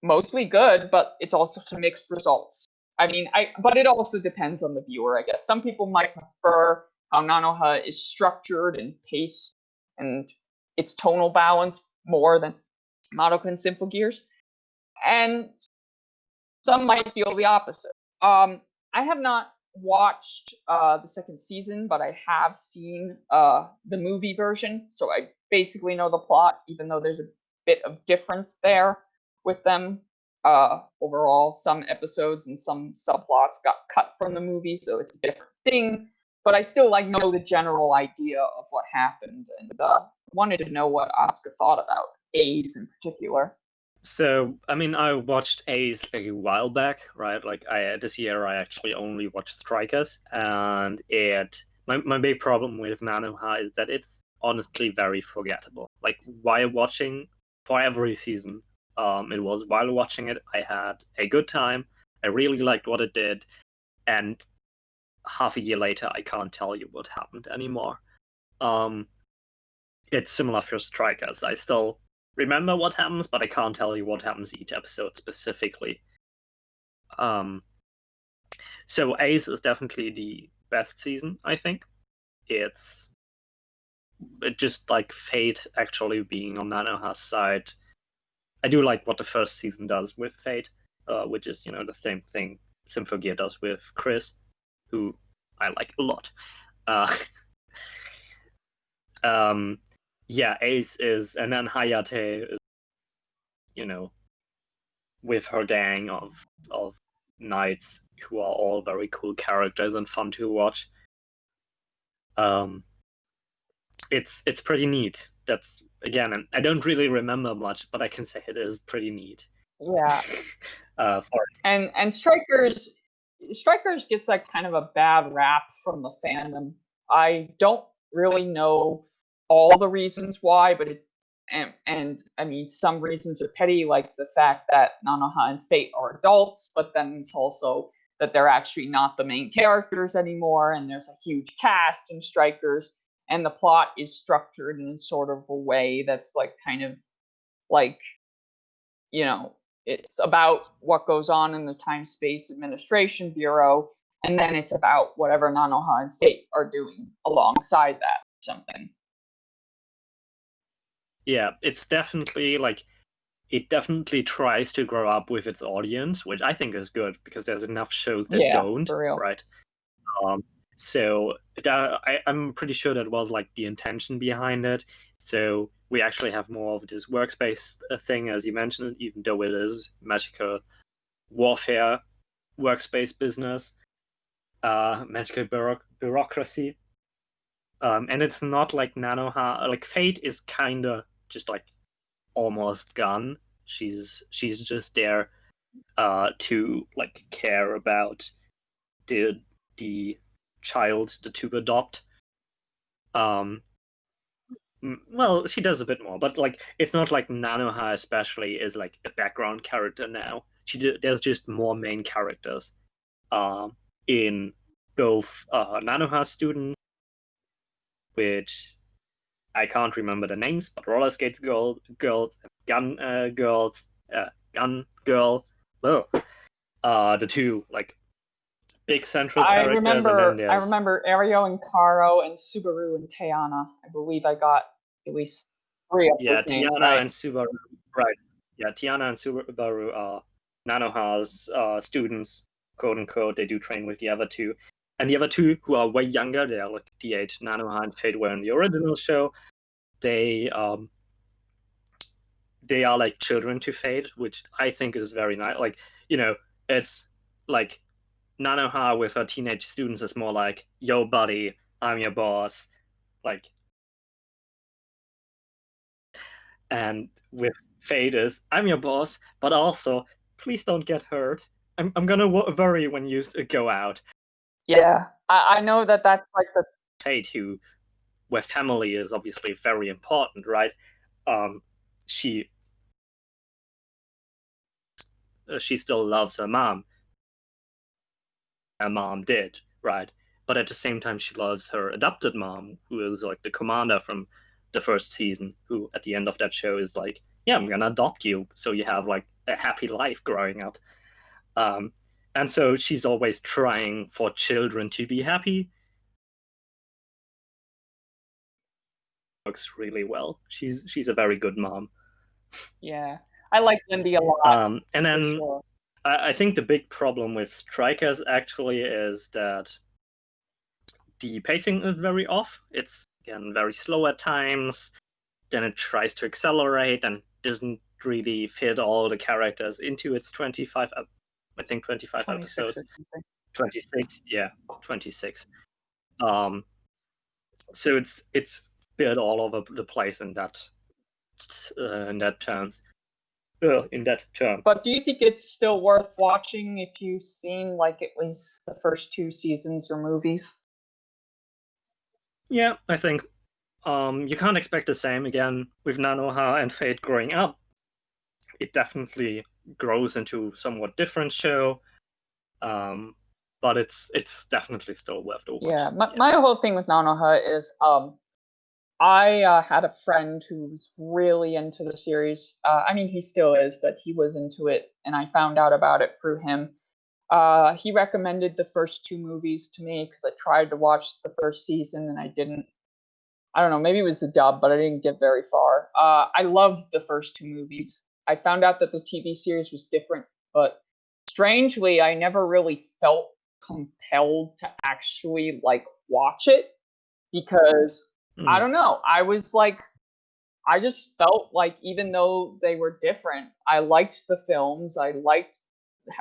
mostly good, but it's also some mixed results. I mean, but it also depends on the viewer, I guess. Some people might prefer how Nanoha is structured and paced and its tonal balance more than Madoka and Simple Gears, and some might feel the opposite. I have not watched the second season, but I have seen the movie version, so I basically know the plot, even though there's a bit of difference there with them. Overall, some episodes and some subplots got cut from the movie, so it's a different thing. But I still like know the general idea of what happened, and wanted to know what Asuka thought about A's in particular. So, I mean, I watched Ace a while back, right? Like, this year I actually only watched Strikers, and my big problem with Nanoha is that it's honestly very forgettable. Like, while watching for every season, while watching it, I had a good time. I really liked what it did, and half a year later, I can't tell you what happened anymore. It's similar for Strikers. I still remember what happens, but I can't tell you what happens each episode specifically. So Ace is definitely the best season, I think. It just like Fate actually being on Nanoha's side. I do like what the first season does with Fate, which is, the same thing Symphogear does with Chris, who I like a lot. Yeah, Ace is, and then Hayate is, with her gang of knights who are all very cool characters and fun to watch. It's pretty neat. That's, again, I don't really remember much, but I can say it is pretty neat. Yeah. And Strikers gets like kind of a bad rap from the fandom. I don't really know all the reasons why, but and I mean, some reasons are petty, like the fact that Nanoha and Fate are adults, but then it's also that they're actually not the main characters anymore, and there's a huge cast and strikers, and the plot is structured in sort of a way that's like kind of like, you know, it's about what goes on in the Time Space Administration Bureau, and then it's about whatever Nanoha and Fate are doing alongside that or something. Yeah, it's definitely like it definitely tries to grow up with its audience, which I think is good because there's enough shows that Yeah, don't, for real. right? So I'm pretty sure that was like the intention behind it. So we actually have more of this workspace thing, as you mentioned, even though it is magical warfare workspace business, magical bureaucracy. And it's not like Nanoha. Like Fate is kind of just like almost gone. She's just there to like care about the child to adopt. Um, well, she does a bit more, but like it's not like Nanoha especially is like a background character now. There's just more main characters in both Nanoha students, which I can't remember the names, but roller skates girls, gun girls, gun girl. Oh, the two like big central characters, and then I there's remember Ario and Karo and Subaru and Tayana. I believe I got at least 3 of yeah those names Tiana right. and Subaru. Right. Yeah, Tiana and Subaru are Nanoha's students, quote unquote. They do train with the other two, and the other two who are way younger. They are like the age Nanoha and Fate were in the original show. They they are like children to Fate, which I think is very nice. Like, you know, it's like Nanoha with her teenage students is more like, yo, buddy, I'm your boss. Like, and with Fate is, I'm your boss, but also, please don't get hurt. I'm gonna worry when you go out. Yeah, I know that that's like the Fate, where family is obviously very important, right? Um, she she still loves her mom. Her mom did, right? But at the same time, she loves her adopted mom, who is like the commander from the first season, who at the end of that show is like, yeah, I'm gonna adopt you, so you have like a happy life growing up. Um, and so she's always trying for children to be happy. Works really well. She's a very good mom. yeah. I like Lindy a lot, And for then sure. I think the big problem with Strikers actually is that the pacing is very off. It's again very slow at times. Then it tries to accelerate and doesn't really fit all the characters into its 25. I think 25 26 episodes. or something. 26, yeah, 26. Um, so it's bit all over the place in that terms. In that term. But do you think it's still worth watching if you've seen, like, at least the first 2 seasons or movies? Yeah, I think you can't expect the same again with Nanoha and Fate growing up. It definitely grows into somewhat different show, but it's definitely still worth the Yeah, watch. Yeah. my whole thing with Nanoha is, I, had a friend who was really into the series. I mean, he still is, but he was into it, and I found out about it through him. He recommended the first 2 movies to me because I tried to watch the first season and I didn't. I don't know, maybe it was the dub, but I didn't get very far. I loved the first 2 movies. I found out that the TV series was different, but strangely, I never really felt compelled to actually, like, watch it because I Mm. don't know, I was like I just felt like even though they were different, I liked the films, I liked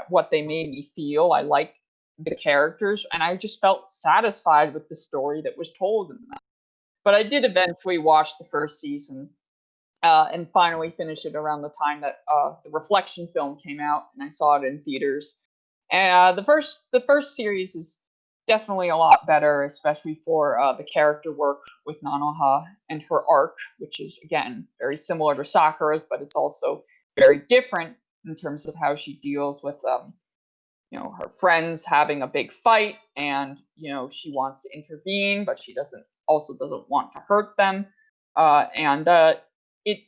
what they made me feel, I liked the characters, and I just felt satisfied with the story that was told in them. But I did eventually watch the first season, and finally finish it around the time that the Reflection film came out, and I saw it in theaters. And the first series is definitely a lot better, especially for the character work with Nanoha and her arc, which is, again, very similar to Sakura's, but it's also very different in terms of how she deals with her friends having a big fight, and she wants to intervene, but she doesn't want to hurt them, and it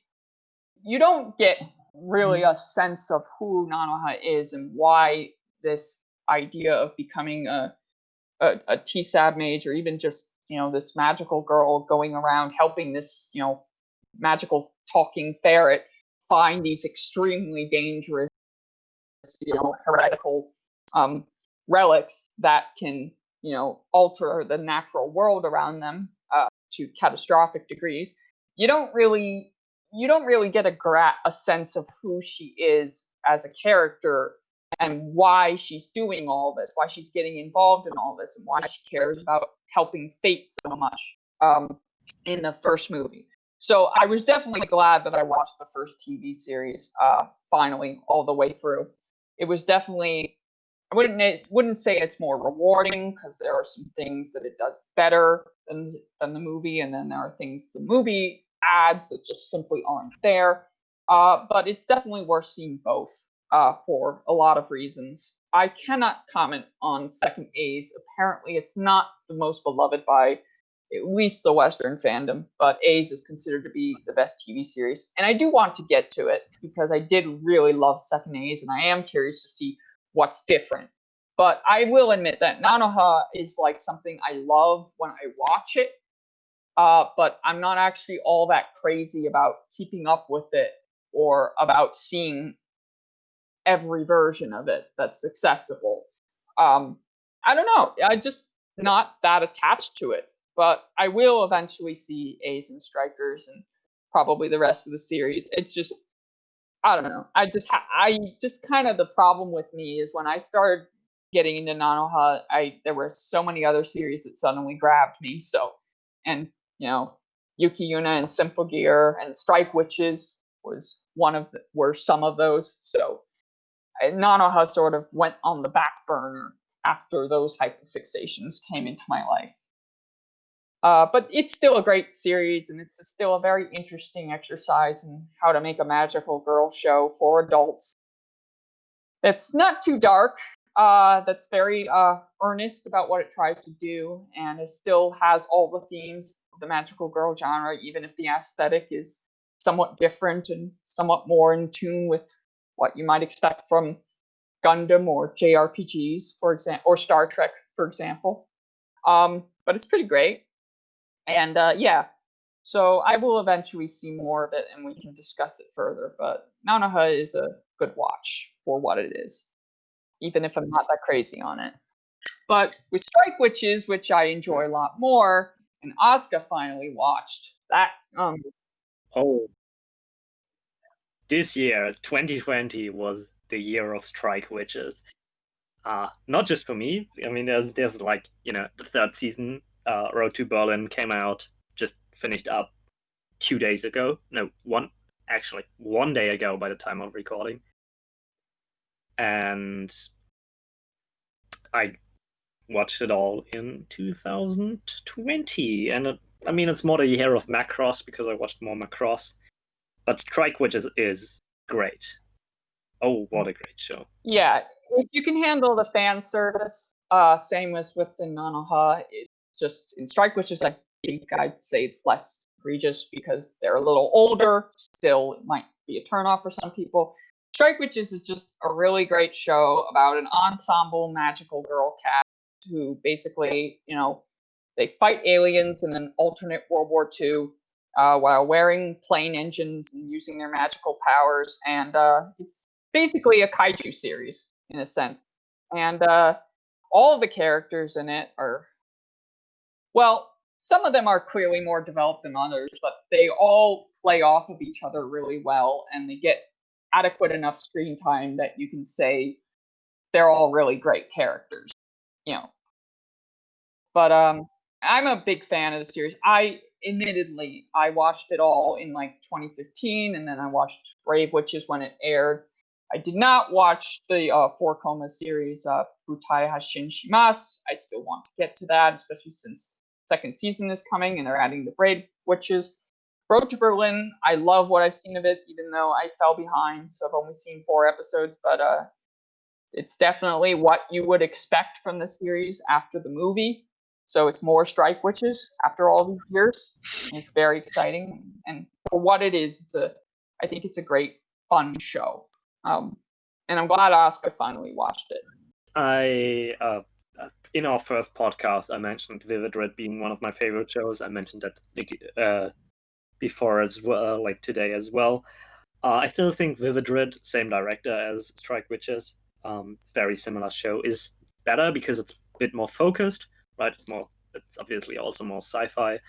you don't get really a sense of who Nanoha is and why this idea of becoming a TSAB mage, or even just this magical girl going around helping this magical talking ferret find these extremely dangerous heretical relics that can alter the natural world around them to catastrophic degrees. You don't really get a sense of who she is as a character and why she's doing all this, why she's getting involved in all this, and why she cares about helping Fate so much in the first movie. So I was definitely glad that I watched the first TV series finally all the way through. It was definitely, I wouldn't say it's more rewarding, because there are some things that it does better than the movie, and then there are things the movie adds that just simply aren't there. But it's definitely worth seeing both for a lot of reasons. I cannot comment on Second A's. Apparently, it's not the most beloved by at least the Western fandom, but A's is considered to be the best TV series. And I do want to get to it, because I did really love Second A's, and I am curious to see what's different. But I will admit that Nanoha is like something I love when I watch it, but I'm not actually all that crazy about keeping up with it or about seeing every version of it that's accessible. I don't know. I just not that attached to it, but I will eventually see A's and Strikers and probably the rest of the series. It's just, I don't know. I just kind of, the problem with me is when I started getting into Nanoha, there were so many other series that suddenly grabbed me. So, and Yuki Yuna and Simple Gear and Strike Witches were some of those. So Nanoha sort of went on the back burner after those hyperfixations came into my life. But it's still a great series, and it's still a very interesting exercise in how to make a magical girl show for adults. It's not too dark. That's very earnest about what it tries to do, and it still has all the themes of the magical girl genre, even if the aesthetic is somewhat different and somewhat more in tune with what you might expect from Gundam or JRPGs, for example, or Star Trek, for example. But it's pretty great. And yeah, so I will eventually see more of it, and we can discuss it further. But Nanoha is a good watch for what it is, even if I'm not that crazy on it. But with Strike Witches, which I enjoy a lot more, and Asuka finally watched that. Oh, this year, 2020, was the year of Strike Witches. Not just for me. I mean, there's like, the third season, Road to Berlin, came out, just finished up 2 days ago. No, one day ago by the time of recording. And I watched it all in 2020. And it's more the year of Macross, because I watched more Macross. But Strike Witches is great. Oh, what a great show. Yeah, if you can handle the fan service, same as with the Nanoha, it's just in Strike Witches, I think I'd say it's less egregious because they're a little older. Still, it might be a turnoff for some people. Strike Witches is just a really great show about an ensemble magical girl cast who basically, they fight aliens in an alternate World War II while wearing plane engines and using their magical powers. And it's basically a kaiju series in a sense. And all of the characters in it are, well, some of them are clearly more developed than others, but they all play off of each other really well, and they get adequate enough screen time that you can say they're all really great characters. But I'm a big fan of the series. Admittedly, I watched it all in like 2015, and then I watched Brave Witches when it aired. I did not watch the 4 Koma series, Butai Hashin Shimasu. I still want to get to that, especially since second season is coming and they're adding the Braid Witches. Road to Berlin, I love what I've seen of it, even though I fell behind, so I've only seen 4 episodes, but it's definitely what you would expect from the series after the movie. So it's more Strike Witches after all these years. It's very exciting, and for what it is, I think it's a great, fun show. And I'm glad Asuka finally watched it. In our first podcast, I mentioned Vivid Red being one of my favorite shows. I mentioned that before as well, like today as well. I still think Vivid Red, same director as Strike Witches, very similar show, is better because it's a bit more focused, right? It's obviously also more sci-fi,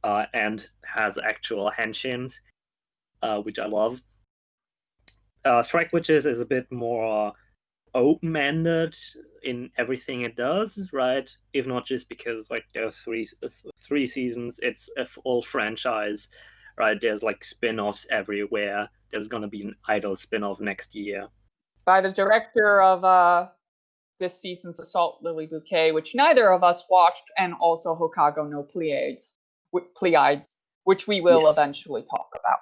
and has actual henshins, which I love. Strike Witches is a bit more open-ended in everything it does, right? If not just because like there are three seasons, it's a full franchise, right? There's like spin-offs everywhere. There's gonna be an Idol spin-off next year by the director of this season's Assault Lily Bouquet, which neither of us watched, and also Hokago no Pleiades, which we will eventually talk about.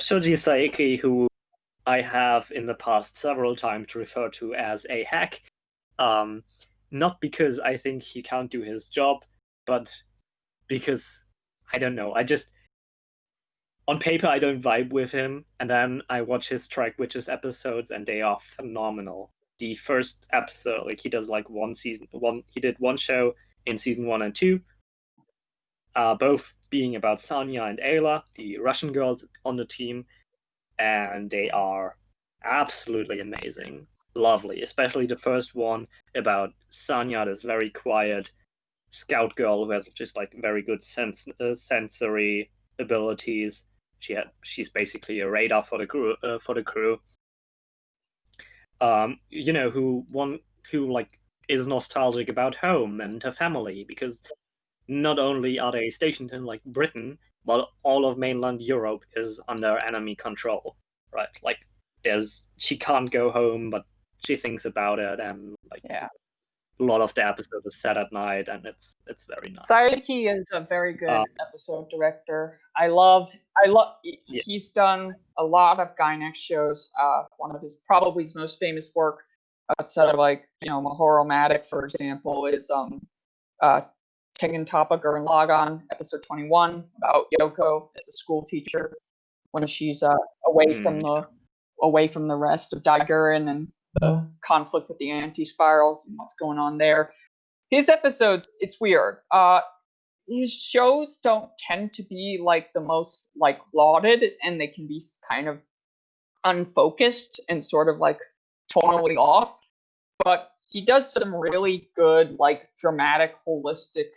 Shoji Saeki, who I have in the past several times referred to as a hack, not because I think he can't do his job, but because, I don't know, on paper I don't vibe with him, and then I watch his Strike Witches episodes and they are phenomenal. The first episode, like he does like he did one show in season 1 and 2, both being about Sanya and Ayla, the Russian girls on the team, and they are absolutely amazing. Lovely, especially the first one about Sanya, this very quiet scout girl who has just like very good sensory abilities. She's basically a radar for the crew. Who like is nostalgic about home and her family, because not only are they stationed in like Britain, but all of mainland Europe is under enemy control, right? Like she can't go home, but she thinks about it, and like a lot of the episode is set at night, and it's very nice. Saeki is a very good episode director. He's done a lot of Gainax shows. One of his probably his most famous work outside of like, Mahoromatic, for example, is Tengen Toppa Gurren Lagann, episode 21, about Yoko as a school teacher when she's away from the rest of Daiguren and the conflict with the anti-spirals and what's going on there. His episodes, it's weird. His shows don't tend to be like the most like lauded, and they can be kind of unfocused and sort of like tonally off. But he does some really good, like dramatic, holistic,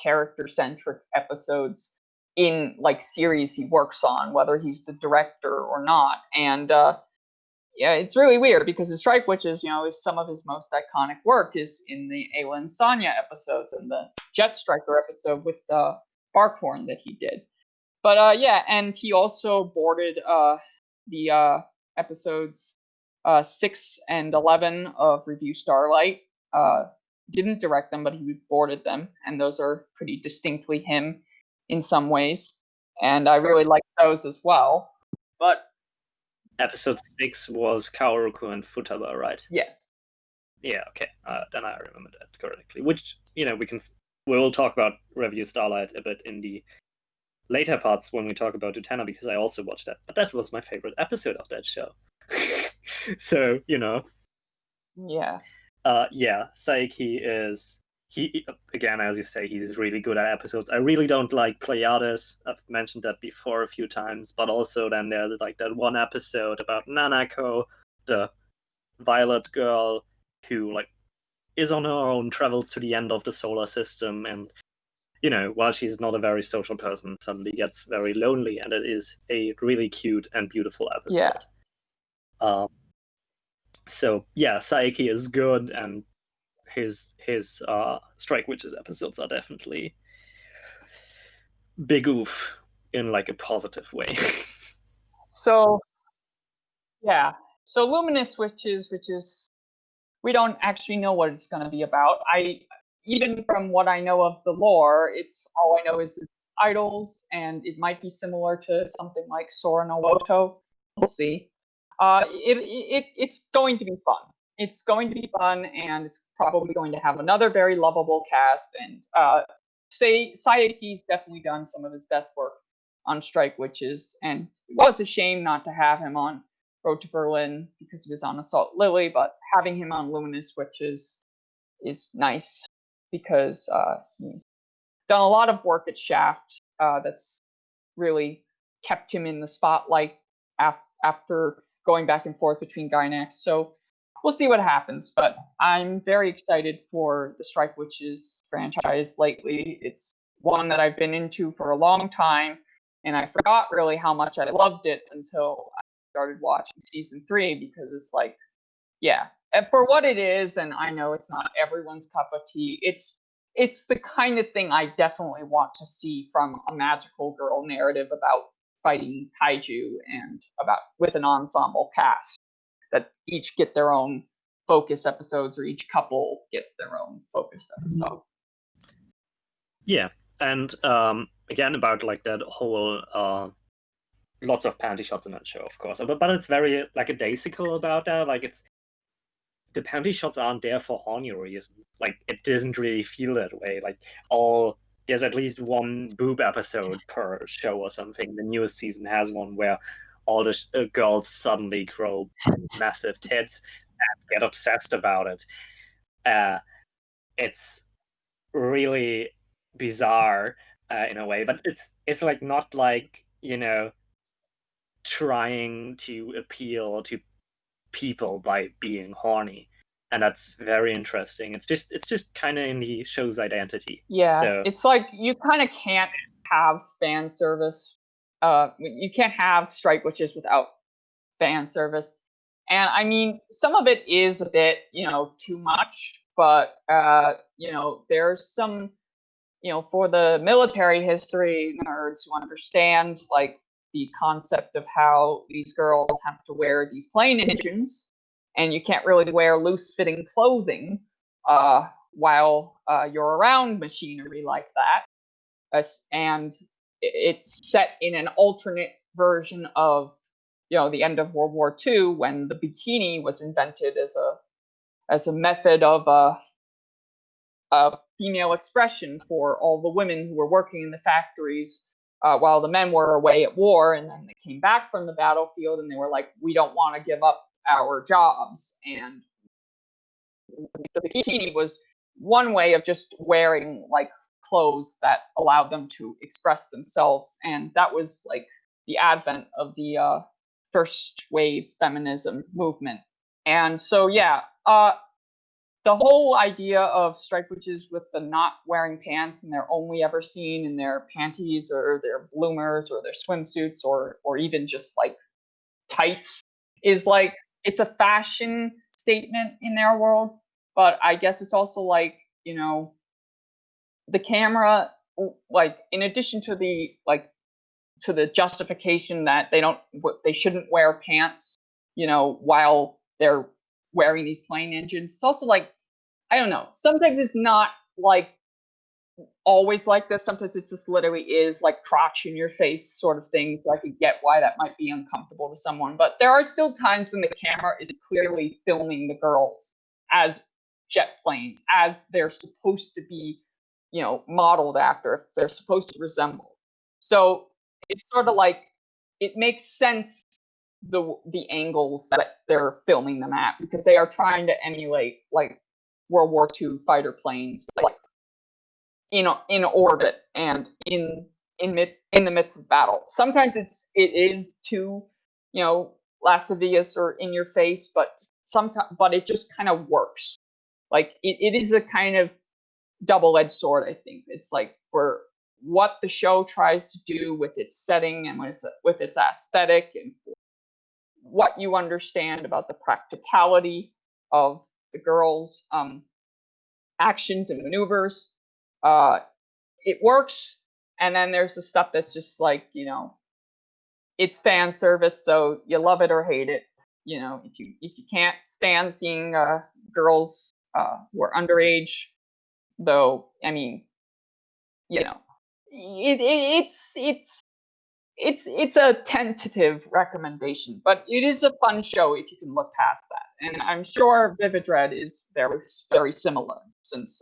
character-centric episodes in like series he works on, whether he's the director or not. And it's really weird because the Strike Witches, is some of his most iconic work is in the Ayla and Sanya episodes and the Jet Striker episode with Barkhorn that he did. But and he also boarded the episodes 6 and 11 of Review Starlight. Didn't direct them, but he boarded them, and those are pretty distinctly him in some ways. And I really like those as well. But episode 6 was Kaoruku and Futaba, right? Yes. Yeah, okay. Then I remember that correctly. Which, we'll talk about Review Starlight a bit in the later parts when we talk about Utena, because I also watched that. But that was my favorite episode of that show. So, Yeah. Saeki is... He, again, as you say, he's really good at episodes. I really don't like Pleiades. I've mentioned that before a few times. But also then there's like that one episode about Nanako, the violet girl who like is on her own, travels to the end of the solar system, and while she's not a very social person, suddenly gets very lonely, and it is a really cute and beautiful episode. So yeah, Saeki is good, and his Strike Witches episodes are definitely big oof in like a positive way. So Yeah. So Luminous Witches, which is we don't actually know what it's going to be about. Even from what I know of the lore, it's all I know is it's idols, and it might be similar to something like Sora no Woto. We'll see. It's going to be fun. It's going to be fun, and it's probably going to have another very lovable cast. And Saeki's definitely done some of his best work on Strike Witches, and it was a shame not to have him on Road to Berlin because he was on Assault Lily, but having him on Luminous Witches is nice because he's done a lot of work at Shaft that's really kept him in the spotlight after going back and forth between Gainax. So we'll see what happens, but I'm very excited for the Strike Witches franchise lately. It's one that I've been into for a long time, and I forgot really how much I loved it until I started watching season 3 because it's like, yeah, and for what it is, and I know it's not everyone's cup of tea, it's the kind of thing I definitely want to see from a magical girl narrative about fighting kaiju and about with an ensemble cast that each get their own focus episodes, or each couple gets their own focus episode. Yeah, and again about like that whole lots of panty shots in that show, of course, but it's very like a daisical about that. Like it's the panty shots aren't there for horny reasons. Like it doesn't really feel that way. Like there's at least one boob episode per show or something. The newest season has one where all the girls suddenly grow massive tits and get obsessed about it. It's really bizarre in a way, but it's like not like, you know, trying to appeal to people by being horny, and that's very interesting. It's just kind of in the show's identity. Yeah, So it's like you kind of can't have fan service. You can't have Strike Witches without fan service. And I mean, some of it is a bit, too much, but there's some, for the military history nerds who understand like the concept of how these girls have to wear these plane engines, and you can't really wear loose-fitting clothing while you're around machinery like that. And it's set in an alternate version of the end of World War II, when the bikini was invented as a method of female expression for all the women who were working in the factories while the men were away at war. And then they came back from the battlefield and they were like, we don't want to give up our jobs. And the bikini was one way of just wearing like clothes that allowed them to express themselves. And that was like the advent of the first wave feminism movement. And so, yeah, the whole idea of Strike Witches with the not wearing pants and they're only ever seen in their panties or their bloomers or their swimsuits or even just like tights is like, it's a fashion statement in their world. But I guess it's also like, the camera, like in addition to the justification that they shouldn't wear pants, while they're wearing these plane engines. It's also like, I don't know. Sometimes it's not like always like this. Sometimes it just literally is like crotch in your face sort of thing. So I could get why that might be uncomfortable to someone. But there are still times when the camera is clearly filming the girls as jet planes, as they're supposed to be, modeled after, if they're supposed to resemble. So it's sort of like, it makes sense the angles that they're filming them at, because they are trying to emulate like World War II fighter planes, like in orbit and in the midst of battle. Sometimes it is too, lascivious or in your face, but it just kind of works. Like it is a kind of double-edged sword, I think. It's like, for what the show tries to do with its setting and with its aesthetic, and what you understand about the practicality of the girls' actions and maneuvers. It works. And then there's the stuff that's just like, it's fan service, so you love it or hate it. if you can't stand seeing girls who are underage, though, I mean, it's a tentative recommendation, but it is a fun show if you can look past that. And I'm sure Vivid Red is very, very similar, since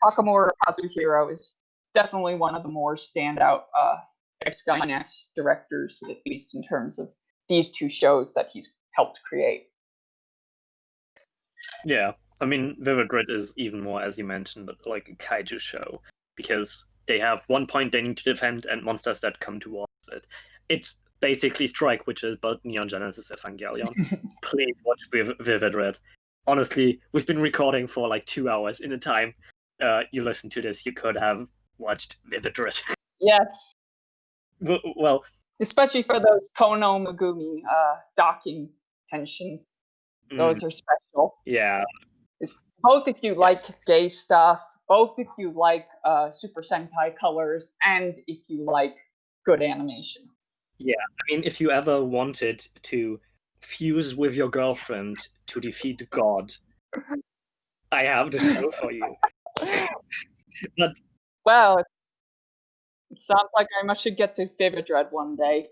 Takamura Kazuhiro is definitely one of the more standout X-Gainax directors, at least in terms of these two shows that he's helped create. Yeah, I mean, Vivid Red is even more, as you mentioned, like a kaiju show, because they have one point they need to defend and monsters that come towards it. It's basically Strike Witches, but Neon Genesis Evangelion. Please watch Vivid Red. Honestly, we've been recording for like 2 hours. In the time you listen to this, you could have watched Vivid Red. Yes. Well, especially for those Kono Megumi docking tensions. Those are special. Yeah. Both if you like gay stuff, both if you like Super Sentai colors, and if you like good animation. Yeah, I mean, if you ever wanted to fuse with your girlfriend to defeat God, I have the show for you. But well, it sounds like I should get to Vivid Red one day.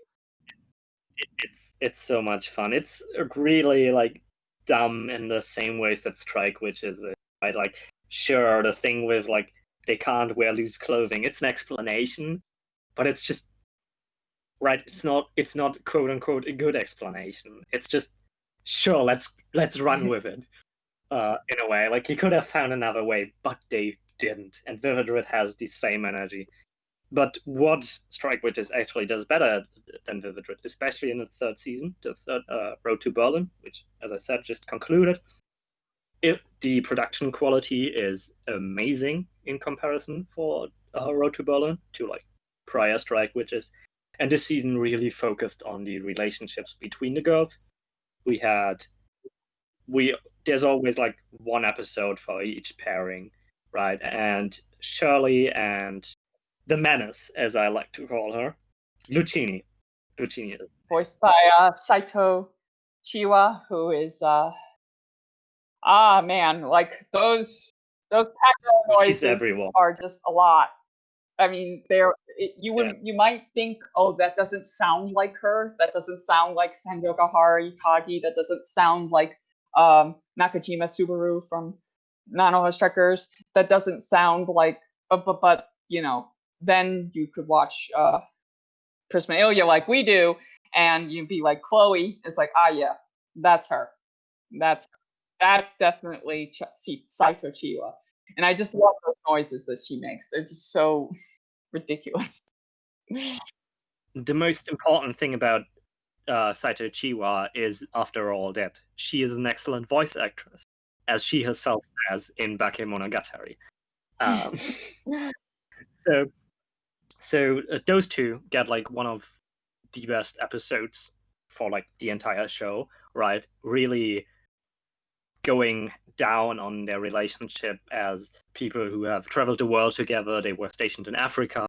It's so much fun. It's really like dumb in the same ways that Strike Witches is, right? Like, sure, the thing with like they can't wear loose clothing, it's an explanation, but it's just right. It's not quote unquote a good explanation. It's just sure, let's run with it. In a way, like he could have found another way, but they didn't. And Vivid Red has the same energy. But what Strike Witches actually does better than Vivid Red, especially in the third season, the third Road to Berlin, which, as I said, just concluded, the production quality is amazing in comparison for Road to Berlin to like prior Strike Witches. And this season really focused on the relationships between the girls. There's always like one episode for each pairing, right? And Shirley and the Menace, as I like to call her, Lucini. Lucini is voiced by Saito Chiwa, who is man, like those background noises are just a lot. I mean, you might think, oh, that doesn't sound like her. That doesn't sound like Sanjogahara Itagi. That doesn't sound like Nakajima Subaru from Nanoha Strikers. That doesn't sound like, but then you could watch Prisma Ilya like we do, and you'd be like, Chloe is like, yeah, that's her. That's definitely Saito Chiwa. And I just love those noises that she makes. They're just so ridiculous. The most important thing about Saito Chiwa is, after all, that she is an excellent voice actress, as she herself says in Bakemonogatari. So those two get like one of the best episodes for like the entire show, right? Really going down on their relationship as people who have traveled the world together. They were stationed in Africa.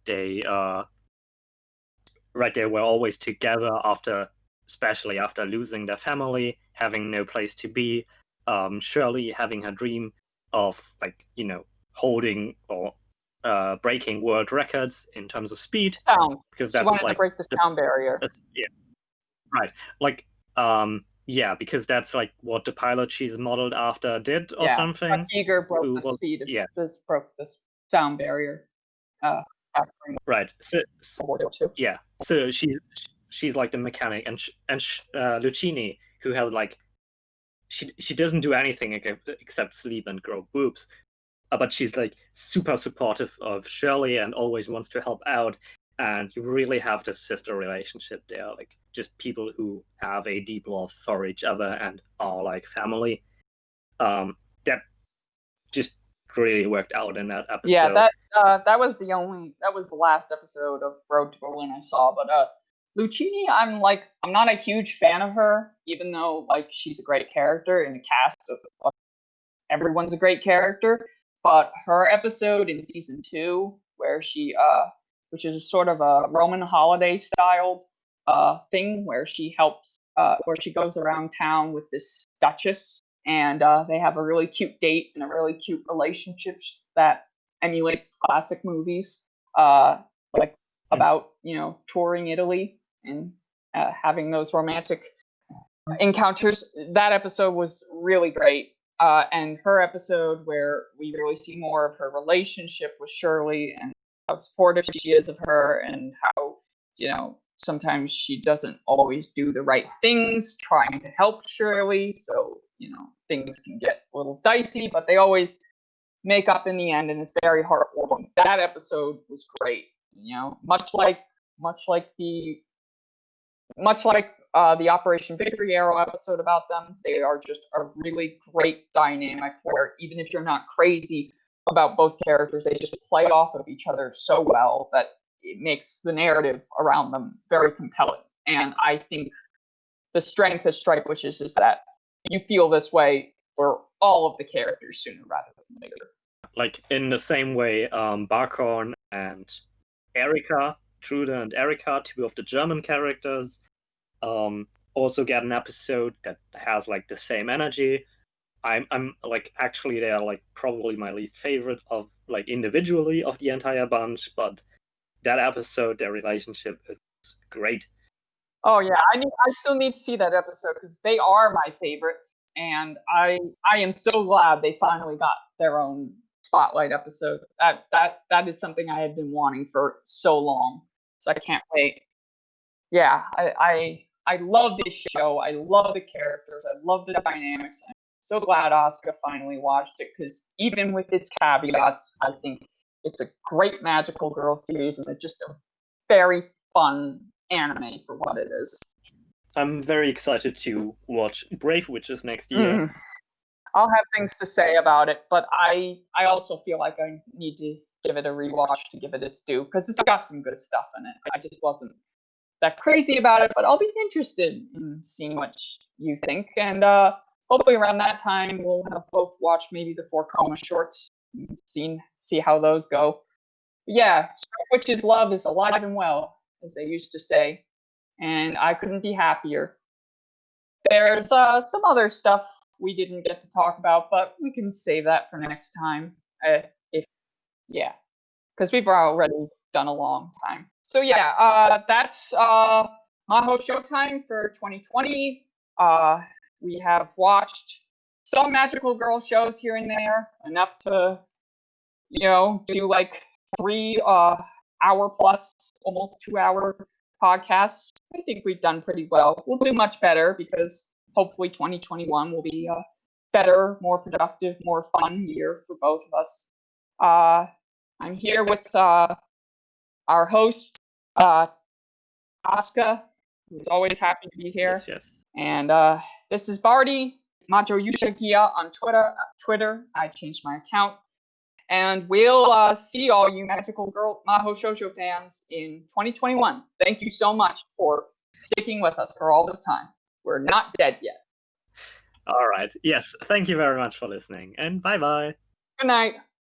They were always together especially after losing their family, having no place to be. Shirley having her dream of holding or breaking world records in terms of speed. Sound. Because she wanted to break the sound barrier. Yeah, right. Like because that's like what the pilot she's modeled after did or something. Eager broke the speed. This broke the sound barrier. Right. So yeah. So she's like the mechanic, and Lucini, who has like she doesn't do anything except sleep and grow boobs, but she's like super supportive of Shirley and always wants to help out. And you really have this sister relationship there, like just people who have a deep love for each other and are like family. That just really worked out in that episode. Yeah, that was the last episode of Road to Berlin I saw. But Lucini, I'm not a huge fan of her, even though like she's a great character in the cast of everyone's a great character. But her episode in season 2, where she which is sort of a Roman holiday style thing where she helps where she goes around town with this duchess, and they have a really cute date and a really cute relationship that emulates classic movies, like about touring Italy and having those romantic encounters. That episode was really great. And her episode where we really see more of her relationship with Shirley and how supportive she is of her, and how sometimes she doesn't always do the right things trying to help Shirley, so things can get a little dicey, but they always make up in the end, and it's very heartwarming. That episode was great. Much like the Operation Victory Arrow episode about them, they are just a really great dynamic where even if you're not crazy about both characters, they just play off of each other so well that it makes the narrative around them very compelling. And I think the strength of Stripe Witches is that you feel this way for all of the characters sooner rather than later. Like in the same way, Barkhorn and Erika, Trude and Erika, two of the German characters, also get an episode that has like the same energy. I'm like, actually they are like probably my least favorite of like individually of the entire bunch, but that episode, their relationship is great. Oh yeah, I still need to see that episode because they are my favorites, and I am so glad they finally got their own spotlight episode. That is something I had been wanting for so long, so I can't wait. Yeah, I love this show. I love the characters. I love the dynamics. I'm so glad Asuka finally watched it because even with its caveats, I think it's a great magical girl series and it's just a very fun anime for what it is. I'm very excited to watch Brave Witches next year. I'll have things to say about it, but I also feel like I need to give it a rewatch to give it its due because it's got some good stuff in it. I just wasn't that crazy about it, but I'll be interested in seeing what you think. And hopefully around that time, we'll have both watched maybe the 4 Coma shorts and see how those go. But yeah, Witch's love is alive and well, as they used to say, and I couldn't be happier. There's some other stuff we didn't get to talk about, but we can save that for next time. Because we've already done a long time. So yeah, that's Mahou Showtime for 2020. We have watched some magical girl shows here and there, enough to do like 3 hour plus, almost 2 hour podcasts. I think we've done pretty well. We'll do much better because hopefully 2021 will be a better, more productive, more fun year for both of us. I'm here with our host, Asuka, who's always happy to be here. Yes. And this is Barty, Majo Yushagia on Twitter. I changed my account. And we'll see all you magical girl Mahou Shoujo fans in 2021. Thank you so much for sticking with us for all this time. We're not dead yet. All right. Yes. Thank you very much for listening, and bye-bye. Good night.